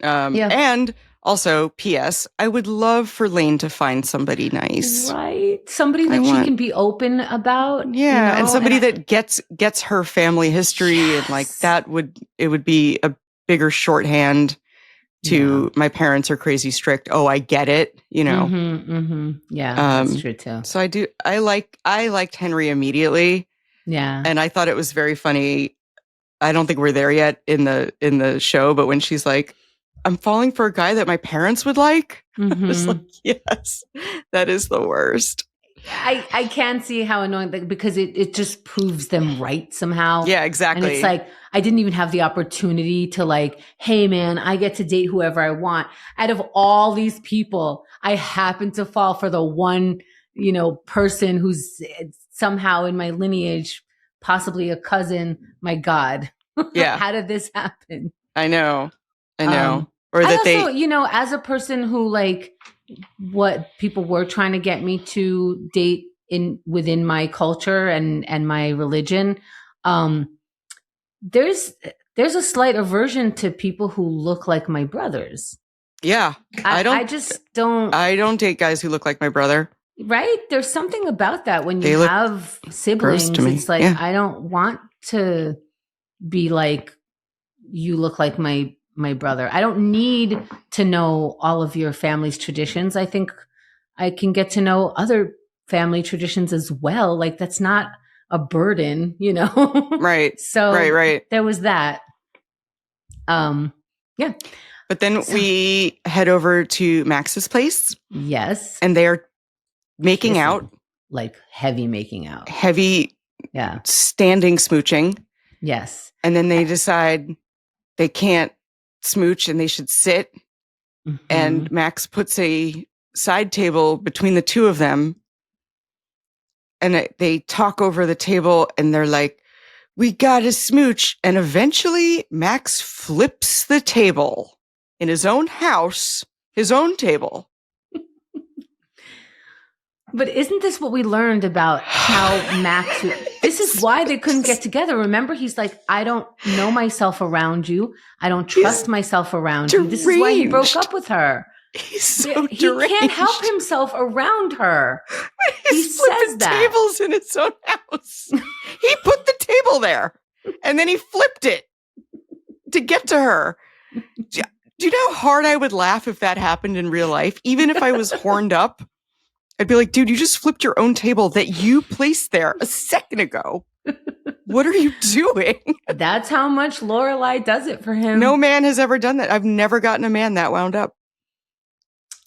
and also, P.S., I would love for Lane to find somebody nice.
Right. Somebody that she can be open about.
Yeah. And somebody that gets her family history. And like it would be a bigger shorthand to my parents are crazy strict. Oh, I get it. Yeah.
That's true too.
So I liked Henry immediately.
Yeah.
And I thought it was very funny. I don't think we're there yet in the show, but when she's like, I'm falling for a guy that my parents would like. I was like, yes, that is the worst.
I can see how annoying, because it just proves them right somehow.
Yeah, exactly.
And it's like, I didn't even have the opportunity to like, hey man, I get to date whoever I want. Out of all these people, I happen to fall for the one, person who's somehow in my lineage, possibly a cousin. My God.
Yeah.
How did this happen?
I know. Or
that
I
also, as a person who like what people were trying to get me to date within my culture and my religion, there's a slight aversion to people who look like my brothers.
Yeah. I don't date guys who look like my brother.
Right? There's something about that when you have siblings. It's like, I don't want to be like, you look like my brother. I don't need to know all of your family's traditions. I think I can get to know other family traditions as well. Like that's not a burden,
Right.
So
right.
There was that. Yeah.
But then we head over to Max's place.
Yes.
And they're making out.
Like heavy making out.
Heavy.
Yeah.
Standing smooching.
Yes.
And then they decide they can't smooch and they should sit. And Max puts a side table between the two of them. And they talk over the table and they're like, we gotta smooch. And eventually Max flips the table in his own house, his own table.
But isn't this what we learned about how Max... This is why they couldn't get together. Remember, he's like, I don't know myself around you. I don't trust myself around you. This is why he broke up with her.
He's so
He
deranged.
can't help himself around her.
He's
He says
flipping
that.
tables in his own house. He put the table there and then he flipped it to get to her. Do you know how hard I would laugh if that happened in real life? Even if I was horned up, I'd be like, dude, you just flipped your own table that you placed there a second ago. What are you doing?
That's how much Lorelai does it for him.
No man has ever done that. I've never gotten a man that wound up.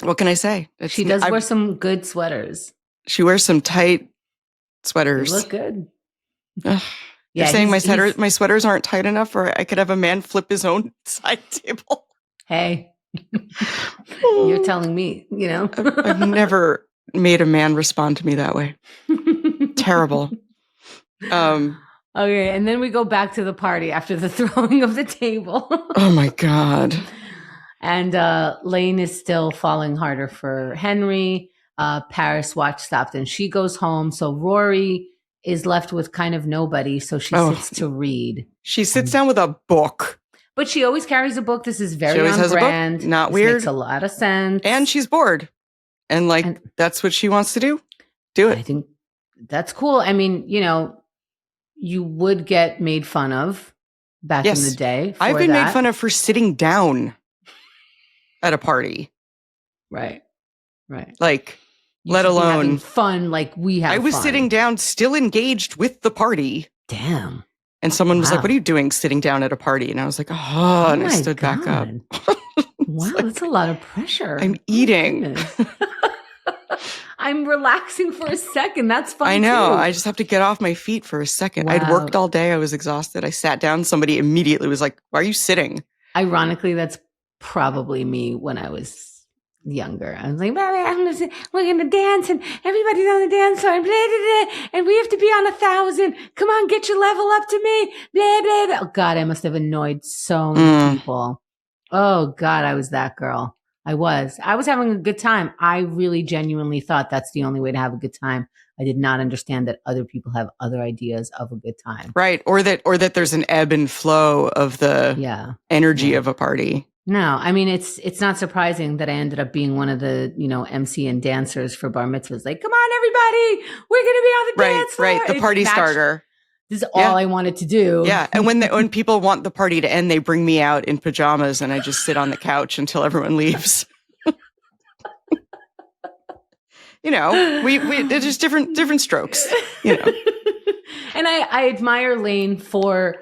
What can I say?
She does wear some good sweaters.
She wears some tight sweaters.
They look good.
You're saying my sweaters aren't tight enough, or I could have a man flip his own side table?
Hey, you're telling me,
I've never made a man respond to me that way. Terrible.
Okay, and then we go back to the party after the throwing of the table.
Oh my God.
And Lane is still falling harder for Henry. Paris watch stopped and she goes home. So Rory is left with kind of nobody. So she sits to read.
She sits down with a book.
But she always carries a book. This is very on
has
brand.
A book. Not
this
weird.
Makes a lot of sense.
And she's bored. And that's what she wants to do. Do it.
I think that's cool. I mean, you would get made fun of back in the day.
I've been made fun of for sitting down at a party.
Right.
Let alone
having fun like we have.
I was sitting down, still engaged with the party.
Damn.
And someone was like, "What are you doing sitting down at a party?" And I was like, "Oh," and I stood back up.
Wow, that's a lot of pressure.
I'm eating.
I'm relaxing for a second. That's fun.
I know.
Too.
I just have to get off my feet for a second.
Wow.
I'd worked all day. I was exhausted. I sat down. Somebody immediately was like, "Why are you sitting?"
Ironically, that's probably me when I was younger. I was like, we're going to dance and everybody's on the dance floor and blah, blah, blah, and we have to be on 1,000. Come on, get your level up to me. Blah, blah, blah. Oh, God, I must have annoyed so many people. Oh, God, I was that girl. I was having a good time. I really genuinely thought that's the only way to have a good time. I did not understand that other people have other ideas of a good time.
Right. Or that there's an ebb and flow of the energy of a party.
No, I mean, it's not surprising that I ended up being one of the, MC and dancers for bar mitzvahs. Like, come on, everybody, we're going to be on the dance floor.
Right, the party starter.
This is all I wanted to do.
Yeah, and when people want the party to end, they bring me out in pajamas and I just sit on the couch until everyone leaves. We they're just different strokes,
And I admire Lane for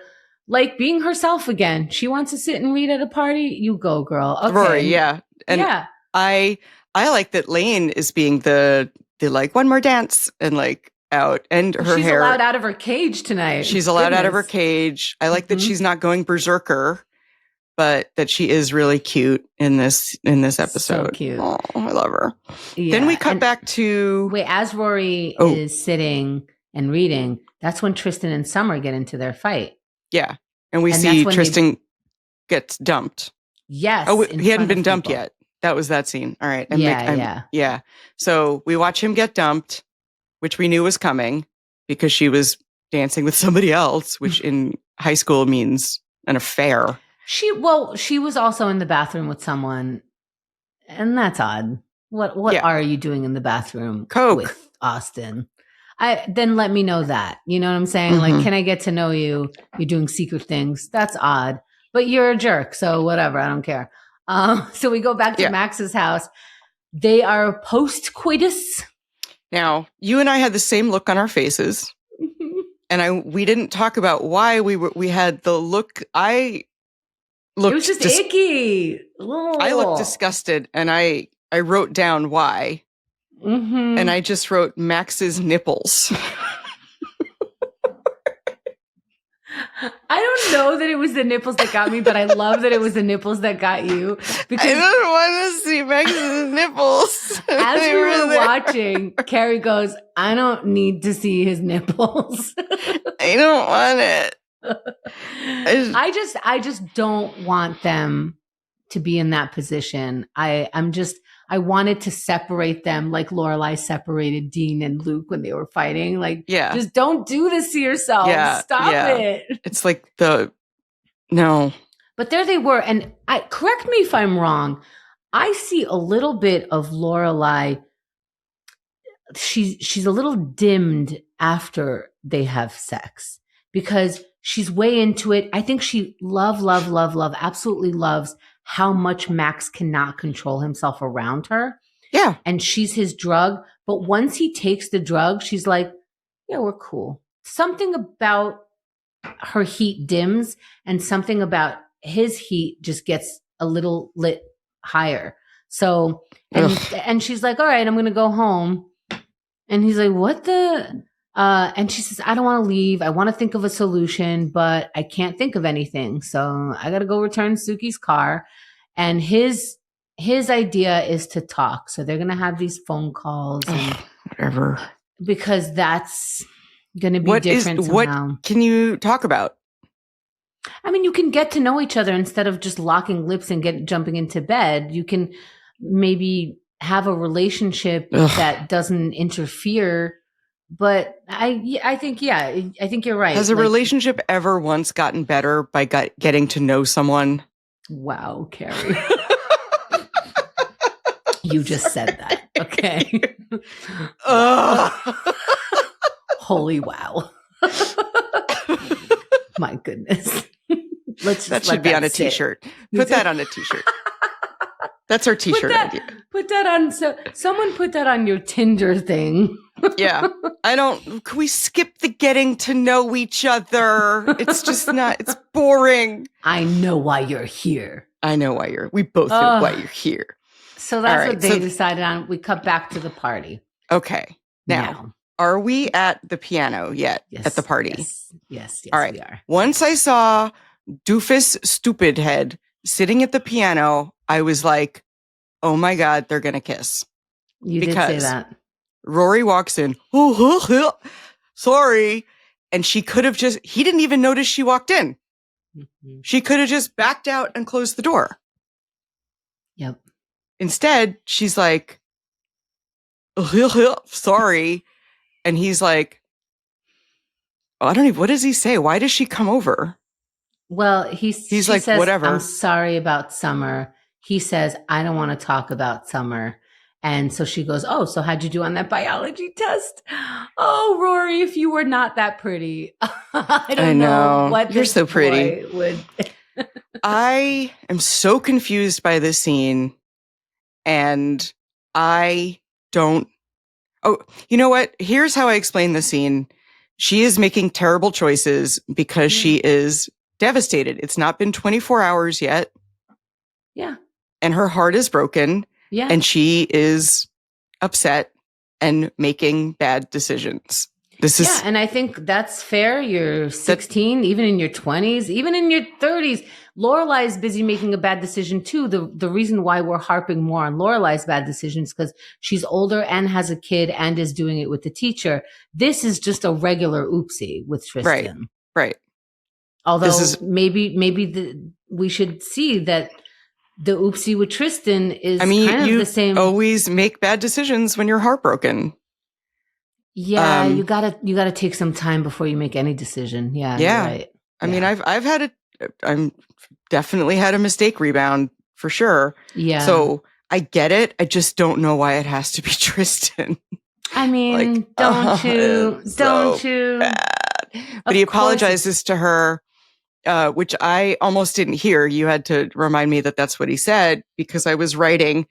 being herself again. She wants to sit and read at a party. You go, girl. Okay.
Rory, yeah. And I like that Lane is being the one more dance and out and her
she's
hair.
She's allowed out of her cage tonight.
She's allowed out of her cage. I like that she's not going berserker, but that she is really cute in this episode.
So cute.
Oh, I love her. Yeah. Then we cut back to
as Rory is sitting and reading, that's when Tristan and Summer get into their fight.
Yeah. And we see Tristan gets dumped.
Yes.
Oh, he hadn't been dumped yet. That was that scene. All right. Yeah. So we watch him get dumped, which we knew was coming because she was dancing with somebody else, which in high school means an affair.
She was also in the bathroom with someone, and that's odd. What are you doing in the bathroom with Austin? Then let me know that. You know what I'm saying? Mm-hmm. Can I get to know you? You're doing secret things. That's odd. But you're a jerk, so whatever. I don't care. So we go back to Max's house. They are post-coitus.
Now, you and I had the same look on our faces. And we didn't talk about why we had the look. I looked.
It was just icky. Oh.
I looked disgusted, and I wrote down why. Mm-hmm. And I just wrote Max's nipples.
I don't know that it was the nipples that got me, but I love that it was the nipples that got you. Because
I don't want to see Max's nipples.
As we were watching, Carrie goes, I don't need to see his nipples.
I don't want it.
I just don't want them to be in that position. I wanted to separate them like Lorelai separated Dean and Luke when they were fighting. Just don't do this to yourself. Stop it.
It's no.
But there they were. And correct me if I'm wrong. I see a little bit of Lorelai. She's a little dimmed after they have sex because she's way into it. I think she absolutely loves how much Max cannot control himself around her.
Yeah.
And she's his drug. But once he takes the drug, she's like, yeah, we're cool. Something about her heat dims and something about his heat just gets a little lit higher. So, and she's like, all right, I'm going to go home. And he's like, what the? And she says, I don't want to leave. I want to think of a solution, but I can't think of anything. So I got to go return Sookie's car. And his idea is to talk. So they're going to have these phone calls. And
whatever.
Because that's going to be different somehow.
What can you talk about?
I mean, you can get to know each other instead of just locking lips and jumping into bed. You can maybe have a relationship that doesn't interfere. But I think you're right.
Has a relationship ever once gotten better by getting to know someone?
Wow, Carrie. You just said that. Okay. Holy wow. My goodness.
That should be on a t-shirt. Put that on a t-shirt. That's our t-shirt idea.
Put that on. So someone put that on your Tinder thing.
Yeah. Can we skip the getting to know each other? It's just not, it's boring.
I know why you're here.
We both know why you're here.
So that's what they decided on. We cut back to the party.
Okay. Now, are we at the piano yet at the party?
Yes,
all right.
We are.
Once I saw Doofus Stupid Head sitting at the piano, I was like, oh my God, they're going to kiss.
You did say that.
Rory walks in, sorry. And she could have he didn't even notice she walked in. Mm-hmm. She could have just backed out and closed the door.
Yep.
Instead, she's like, sorry. And he's like, what does he say? Why does she come over?
Well, she
like,
says,
whatever.
I'm sorry about summer. He says, I don't want to talk about summer. And so she goes, oh, so how'd you do on that biology test? Oh, Rory, if you were not that pretty. I don't know what
you're so pretty.
Would.
I am so confused by this scene. And I don't. Oh, you know what? Here's how I explain the scene. She is making terrible choices because she is devastated. It's not been 24 hours yet.
Yeah.
And her heart is broken.
Yeah.
And she is upset and making bad decisions.
And I think that's fair. You're 16, even in your 20s, even in your 30s. Lorelai is busy making a bad decision too. The reason why we're harping more on Lorelai's bad decisions because she's older and has a kid and is doing it with the teacher. This is just a regular oopsie with Tristan.
Right.
Although maybe we should see that the oopsie with Tristan is kind of the same.
You always make bad decisions when you're heartbroken.
Yeah, you gotta take some time before you make any decision. Yeah, you're right.
I mean, I'm definitely had a mistake rebound for sure.
Yeah.
So I get it. I just don't know why it has to be Tristan.
I mean, don't you?
Bad. But he apologizes to her, which I almost didn't hear. You had to remind me that that's what he said because I was writing,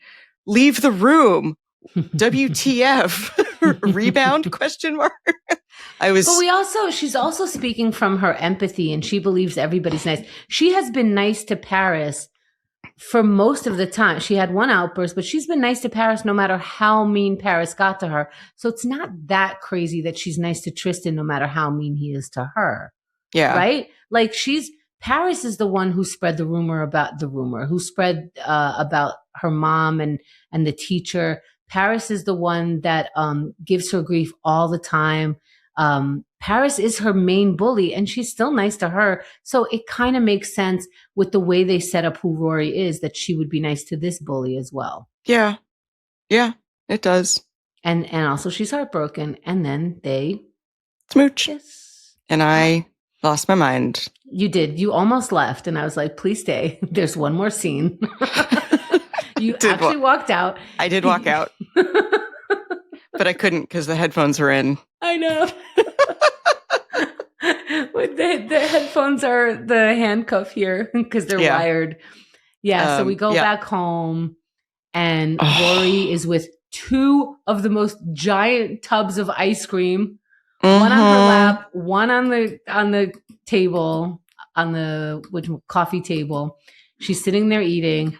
"Leave the room." WTF? Rebound? Question mark.
But she's also speaking from her empathy and she believes everybody's nice. She has been nice to Paris for most of the time. She had one outburst, but she's been nice to Paris no matter how mean Paris got to her. So it's not that crazy that she's nice to Tristan no matter how mean he is to her.
Yeah.
Right? Like Paris is the one who spread who spread about her mom and the teacher. Paris is the one that gives her grief all the time. Paris is her main bully and she's still nice to her. So it kind of makes sense with the way they set up who Rory is that she would be nice to this bully as well.
Yeah. Yeah, it does.
And also she's heartbroken and then they
smooch.
Kiss.
And I lost my mind.
You did. You almost left and I was like, please stay. There's one more scene. You actually walked out.
I did walk out. But I couldn't because the headphones were in.
I know. The headphones are the handcuff here because they're wired. Yeah, so we go back home and Rory is with two of the most giant tubs of ice cream. Mm-hmm. One on her lap, one on the table, on the coffee table. She's sitting there eating.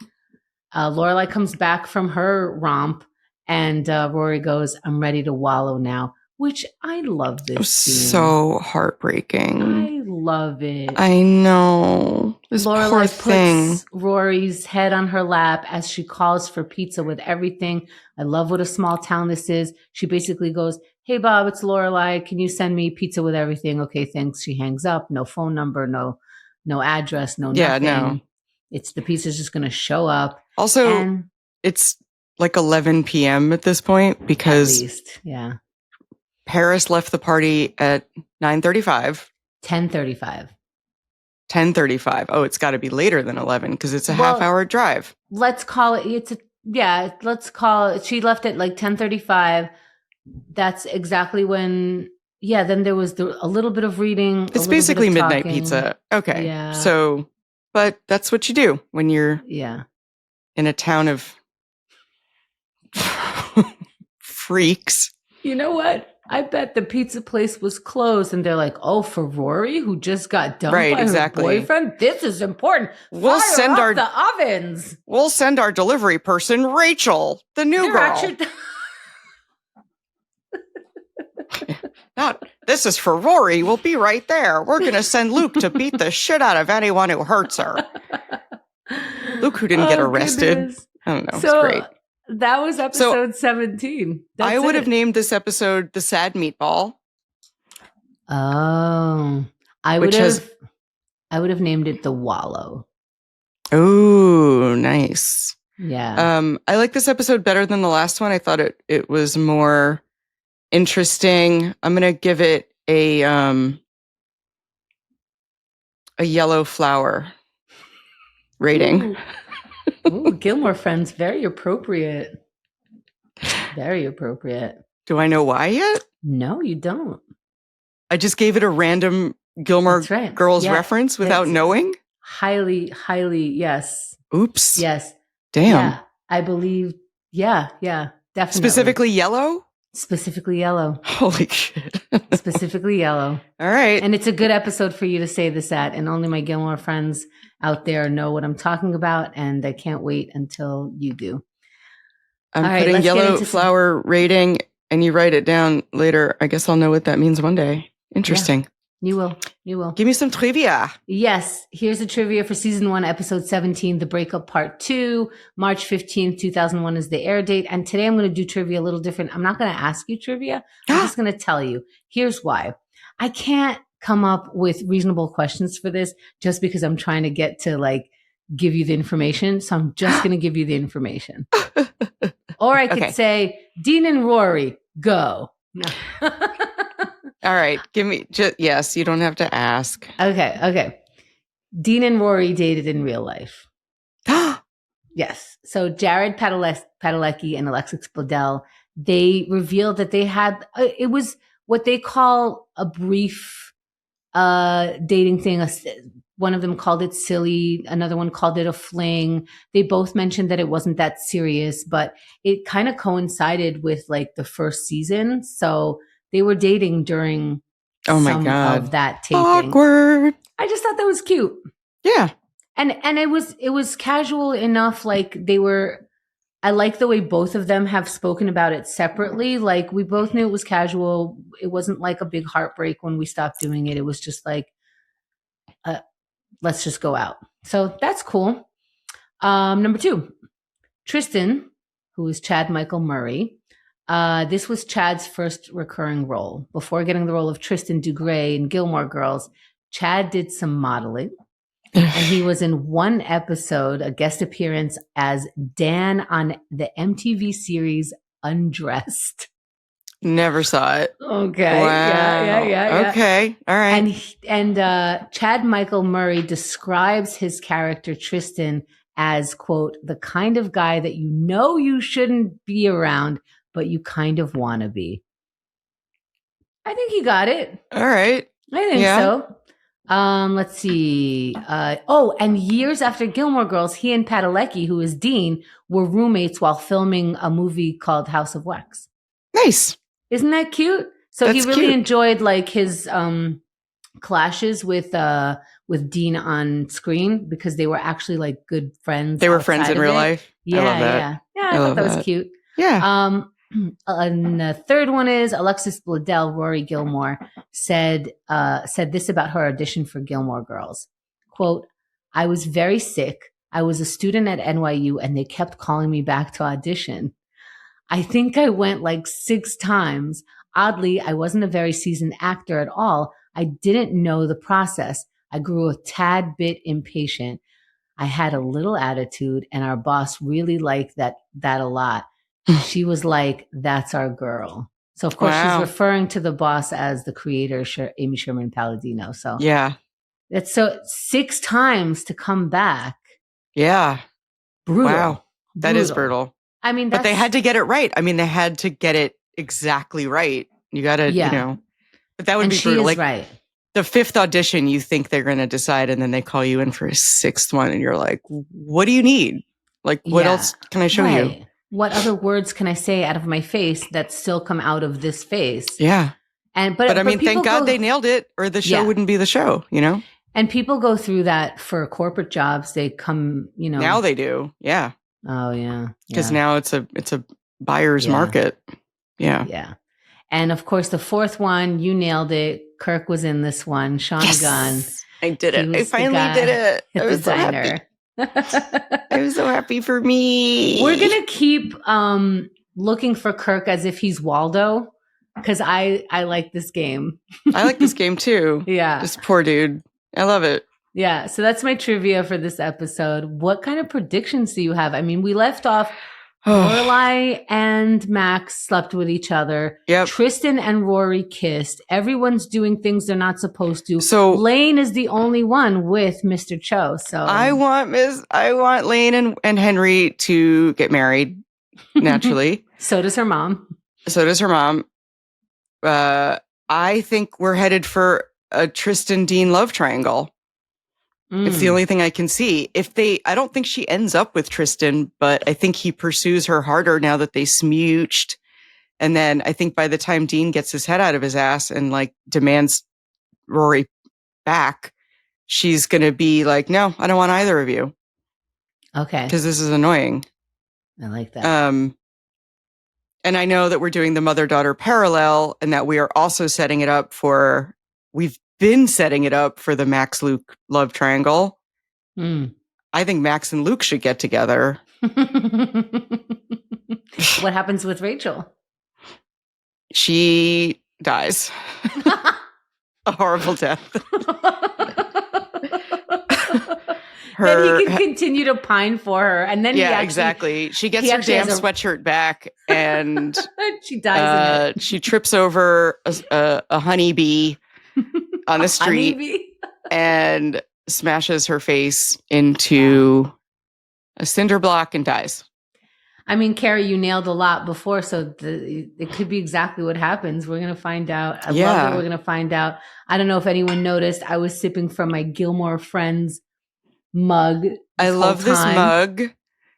Lorelai comes back from her romp and Rory goes, I'm ready to wallow now, which I love this scene.
So heartbreaking.
I love it.
I know. This poor thing.
Puts Rory's head on her lap as she calls for pizza with everything. I love what a small town this is. She basically goes, hey, Bob, it's Lorelai. Can you send me pizza with everything? Okay, thanks. She hangs up. No phone number, no address, no
Yeah,
nothing.
no.
It's the pizza's just going to show up.
Also,
And
it's like 11 p.m. at this point
at
because
least, yeah.
Paris left the party at 9:35.
10:35.
10:35. Oh, it's got to be later than 11 because it's a half-hour drive.
Let's call it. Let's call it. She left at like 10:35. That's exactly when. Yeah, then there was a little bit of reading.
It's basically midnight pizza. Okay.
Yeah.
So, but that's what you do when you're in a town of freaks.
You know what? I bet the pizza place was closed and they're like, oh, for Rory, who just got dumped by her boyfriend? This is important. Fire up the ovens.
We'll send our delivery person, Rachel, the new girl. This is for Rory. We'll be right there. We're going to send Luke to beat the shit out of anyone who hurts her. Luke, who didn't get arrested. Goodness. I don't know. It's great.
That was episode 17.
I would have named this episode The Sad Meatball.
Oh. I would have named it The Wallow.
Oh, nice.
Yeah.
I like this episode better than the last one. I thought it was more interesting. I'm going to give it a yellow flower rating.
Ooh. Ooh, Gilmore Friends, very appropriate. Very appropriate.
Do I know why yet?
No, you don't.
I just gave it a random Gilmore Girls reference without knowing?
Highly, yes.
Oops.
Yes.
Damn.
Yeah, I believe, yeah, definitely.
Specifically yellow?
Specifically yellow.
Holy shit.
Specifically yellow.
All right.
And it's a good episode for you to say this at, and only my Gilmore friends out there know what I'm talking about, and I can't wait until you do.
I'm putting yellow flower rating, and you write it down later. I guess I'll know what that means one day. Interesting.
Yeah, you will.
Give me some trivia.
Yes. Here's the trivia for season 1, episode 17, The Breakup Part 2. March 15th, 2001 is the air date. And today I'm going to do trivia a little different. I'm not going to ask you trivia. I'm just going to tell you. Here's why. I can't come up with reasonable questions for this just because I'm trying to get to like give you the information. So I'm just going to give you the information. Or I could say, Dean and Rory, go. No.
All right. Give me yes, you don't have to ask.
Okay. Dean and Rory dated in real life. Yes. So Jared Padalecki and Alexis Bledel, they revealed that they had, it was what they call a brief dating thing. One of them called it silly. Another one called it a fling. They both mentioned that it wasn't that serious, but it kind of coincided with like the first season. So they were dating during some of that taping.
Awkward.
I just thought that was cute.
Yeah.
And it was casual enough. Like I like the way both of them have spoken about it separately. Like we both knew it was casual. It wasn't like a big heartbreak when we stopped doing it. It was just like, let's just go out. So that's cool. Number 2, Tristan, who is Chad Michael Murray. This was Chad's first recurring role. Before getting the role of Tristan Dugray in Gilmore Girls, Chad did some modeling. And he was in one episode, a guest appearance as Dan on the MTV series Undressed.
Never saw it.
Okay.
Wow.
Yeah.
Okay. All right.
And Chad Michael Murray describes his character Tristan as, quote, the kind of guy that you know you shouldn't be around, but you kind of want to be. I think he got it.
All right.
I think so. Let's see. And years after Gilmore Girls, he and Padalecki, who is Dean, were roommates while filming a movie called House of Wax.
Nice.
Isn't that cute? So
That's
he really
cute.
enjoyed like his clashes with Dean on screen because they were actually like good friends.
They were friends in real life.
Yeah,
I love that.
Yeah, I thought that was cute.
Yeah.
And the third one is Alexis Bledel, Rory Gilmore, said this about her audition for Gilmore Girls. Quote, I was very sick. I was a student at NYU and they kept calling me back to audition. I think I went like 6 times. Oddly, I wasn't a very seasoned actor at all. I didn't know the process. I grew a tad bit impatient. I had a little attitude, and our boss really liked that a lot. She was like, "That's our girl." So of course she's
Wow.
referring to the boss as the creator, Amy Sherman-Palladino. So
Yeah.
it's so 6 times to come back.
Yeah.
Brutal.
Wow. That is brutal.
I mean,
but they had to get it right. I mean, they had to get it exactly right. You got to, but that would be brutal.
She is right.
The 5th audition, you think they're going to decide, and then they call you in for a 6th one, and you're like, what do you need? Like, what else can I show you?
What other words can I say out of my face that still come out of this face?
Yeah. But I mean, thank God they nailed it, or the show wouldn't be the show,
And people go through that for corporate jobs. They come,
Now they do. Yeah.
Oh, yeah.
Because now it's a buyer's market. Yeah.
Yeah. And of course, the 4th one, you nailed it. Kirk was in this one. Sean Gunn.
I did it. I finally did it. I was so happy. I was so happy for me.
We're going to keep looking for Kirk as if he's Waldo, because I like this game.
I like this game too.
Yeah.
This poor dude. I love it.
Yeah. So that's my trivia for this episode. What kind of predictions do you have? I mean, we left off Lorelai and Max slept with each other.
Yep.
Tristan and Rory kissed. Everyone's doing things they're not supposed to.
So
Lane is the only one with Mr. Cho. So
I want Lane and Henry to get married naturally.
So does her mom.
I think we're headed for a Tristan Dean love triangle. It's the only thing I can see. I don't think she ends up with Tristan, but I think he pursues her harder now that they smooched. And then I think by the time Dean gets his head out of his ass and like demands Rory back, she's going to be like, no, I don't want either of you.
Okay.
Because this is annoying.
I like that.
And I know that we're doing the mother-daughter parallel, and that we are also setting it up for, we've been setting it up for the Max Luke love triangle. I think Max and Luke should get together.
What happens with Rachel?
She dies. A horrible death.
Then he can continue to pine for her, and then
exactly. She gets her damn sweatshirt back, and
she dies in it.
She trips over a honeybee on the street and smashes her face into a cinder block and dies.
I mean, Carrie, you nailed a lot before, so it could be exactly what happens. We're going to find out. I love that we're going to find out. I don't know if anyone noticed, I was sipping from my Gilmore Friends mug.
I love this mug.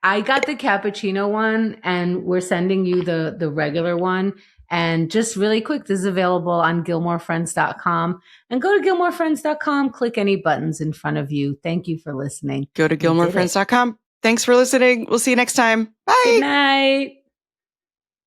I got the cappuccino one, and we're sending you the regular one. And just really quick, this is available on GilmoreFriends.com. And go to GilmoreFriends.com, click any buttons in front of you. Thank you for listening.
Go to GilmoreFriends.com. Thanks for listening. We'll see you next time. Bye.
Good night.